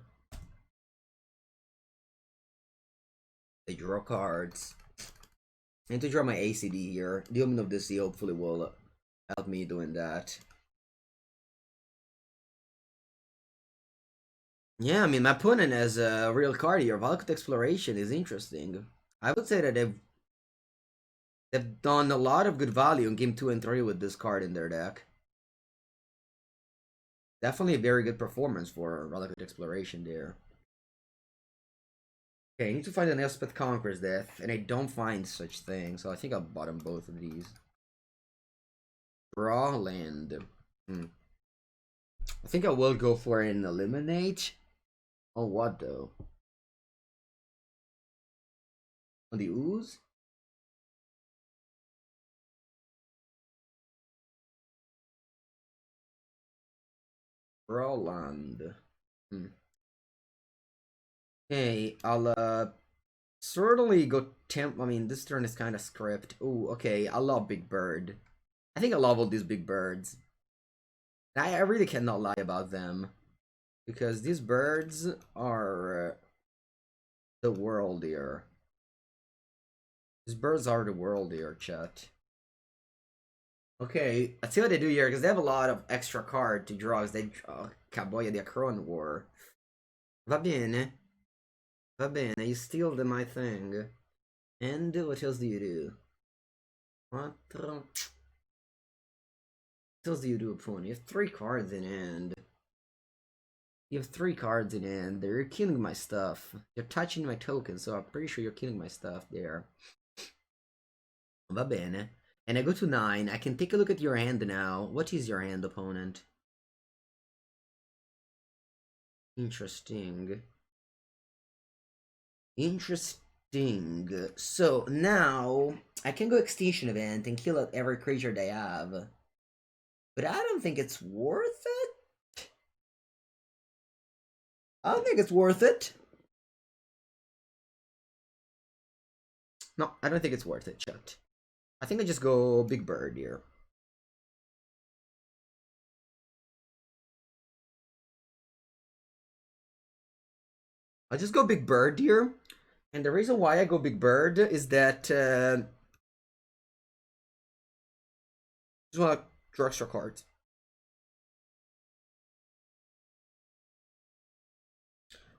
They draw cards. I need to draw my ACD here. The Omen of the Sea hopefully will help me doing that. Yeah, I mean, my opponent has a real card here. Valakut Exploration is interesting. I would say that they've done a lot of good value in game 2 and 3 with this card in their deck. Definitely a very good performance for Valakut Exploration there. Okay, I need to find an Elspeth Conqueror's Death, and I don't find such thing, so I think I'll bottom both of these. Draw land. I think I will go for an Eliminate. Oh, what though? On the ooze? Draw land. Okay, I'll certainly go temp. I mean, this turn is kind of script. Oh, okay, I love Big Bird. I think I love all these big birds. I really cannot lie about them. Because these birds are the world here. These birds are the world here, chat. Okay, let's see what they do here, because they have a lot of extra card to draw. They draw Caboya the Acron War. Va bene. Va bene, you steal my thing. And what else do you do? What else do you do, opponent? You have 3 cards in hand. You have 3 cards in hand. You're killing my stuff. You're touching my token, so I'm pretty sure you're killing my stuff there. Va bene. And I go to 9. I can take a look at your hand now. What is your hand, opponent? Interesting. Interesting. So now I can go Extinction Event and kill out every creature they have. But I don't think it's worth it. I don't think it's worth it. No, I don't think it's worth it, chat. I think I just go Big Bird here. I'll just go Big Bird here. And the reason why I go Big Bird is that I just want to draw extra cards.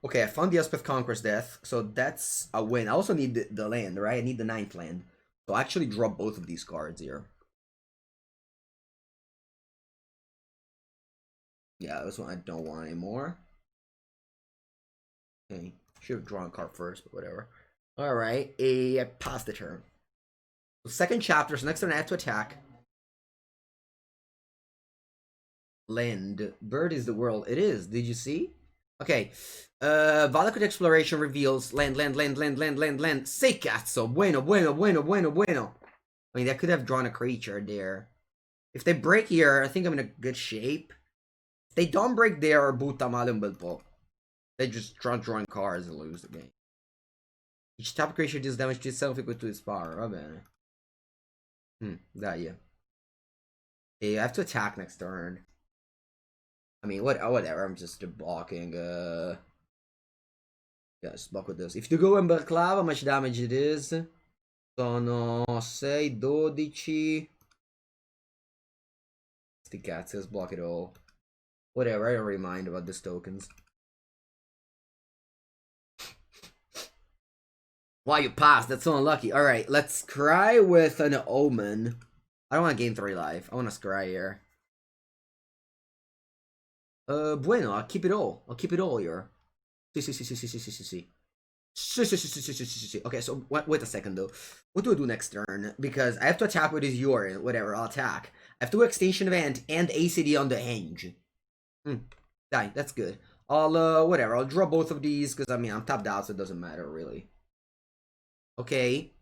Okay, I found the Elspeth Conqueror's Death, so that's a win. I also need the land, right? I need the 9th land. So I actually draw both of these cards here. Yeah, this one I don't want anymore. Okay, should have drawn a card first, but whatever. Alright, I passed the turn. Second chapter, so next turn I have to attack. Land. Bird is the world. It is. Did you see? Okay. Valakut Exploration reveals land. Say cazzo. Bueno. I mean, I could have drawn a creature there. If they break here, I think I'm in a good shape. If they don't break there, butta male un bel po'. They just drawing cards and lose the game. Each top creature deals damage to itself equal to its power. Va bene. Dai. I have to attack next turn. I mean, whatever. I'm just blocking. Yeah, just block with this. If you go in Balaclava, how much damage it is? Sono 6, 12. Sti cazzi, let's block it all. Whatever, I don't really mind about these tokens. Wow, you passed. That's so unlucky. Alright, let's scry with an Omen. I don't want to gain 3 life. I want to scry here. Bueno, I'll keep it all. I'll keep it all here. See. Okay, so wait a second though. What do I do next turn? Because I have to attack with his Uri. Whatever, I'll attack. I have to Extinction Event and ACD on the Henge. Dai, that's good. I'll, whatever, I'll draw both of these, because, I mean, I'm tapped out, so it doesn't matter, really. Okay.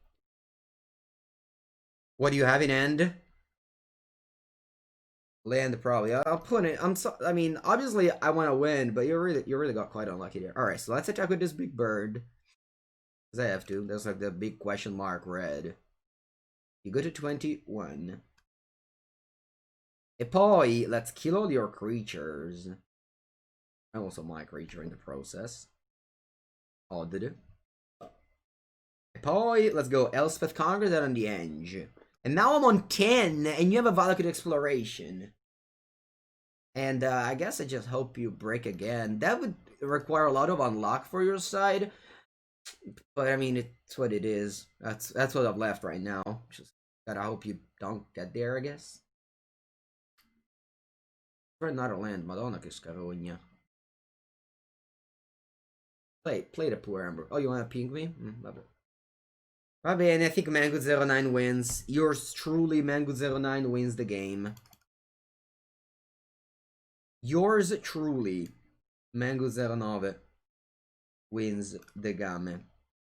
What do you have in end? Land, probably. I'll put it. I mean, obviously, I want to win, but you really got quite unlucky there. All right, so let's attack with this Big Bird. Because I have to. There's like the big question mark red. You go to 21. E poi, let's kill all your creatures. And also my creature in the process. Odd. E poi, let's go Elspeth Conqueror that on the Henge. And now I'm on 10, and you have a Valakut Exploration. And I guess I just hope you break again. That would require a lot of unlock for your side. But I mean, it's what it is. That's what I've left right now. Just gotta hope you don't get there, I guess. For another land, Madonna che scarogna. Play the poor Ember. Oh, you wanna ping me? Va bene, I think Mengucci09 wins. Yours truly, Mengucci09 wins the game. Yours truly, Mengucci09 wins the game.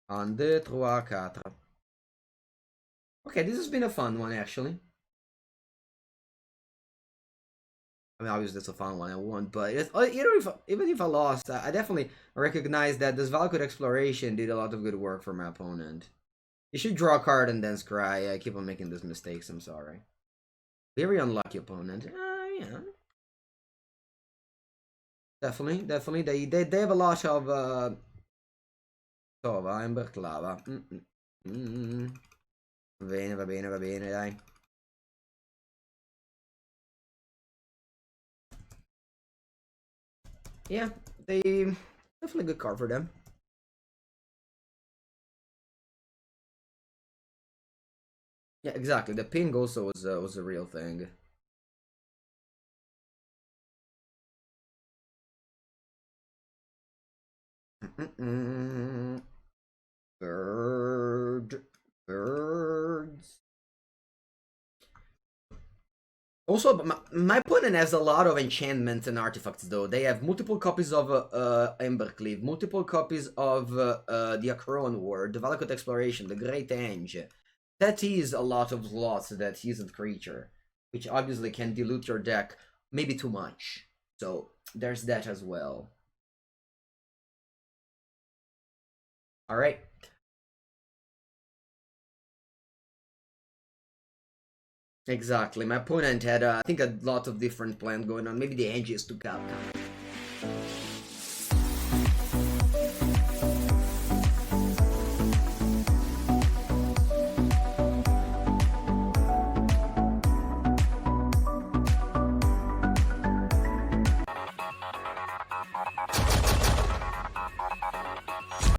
1, 2, 3, 4. Okay, this has been a fun one, actually. I mean, obviously, it's a fun one. I won, but even if I lost, I definitely recognize that this Valakut Exploration did a lot of good work for my opponent. You should draw a card and then scry. I keep on making these mistakes. I'm sorry. Very unlucky opponent. Yeah. Definitely. They have a lot of Tova, Emberclava. Va bene, dai. Yeah, they definitely a good card for them. Yeah, exactly. The ping also was a real thing. Birds. Also, my opponent has a lot of enchantments and artifacts, though. They have multiple copies of Embercleave, multiple copies of the Akron War, the Valakut Exploration, the Great Henge. That is a lot of slots that isn't creature, which obviously can dilute your deck maybe too much. So there's that as well. Alright. Exactly. My opponent had, I think, a lot of different plans going on. Maybe the Henge is too Capcom.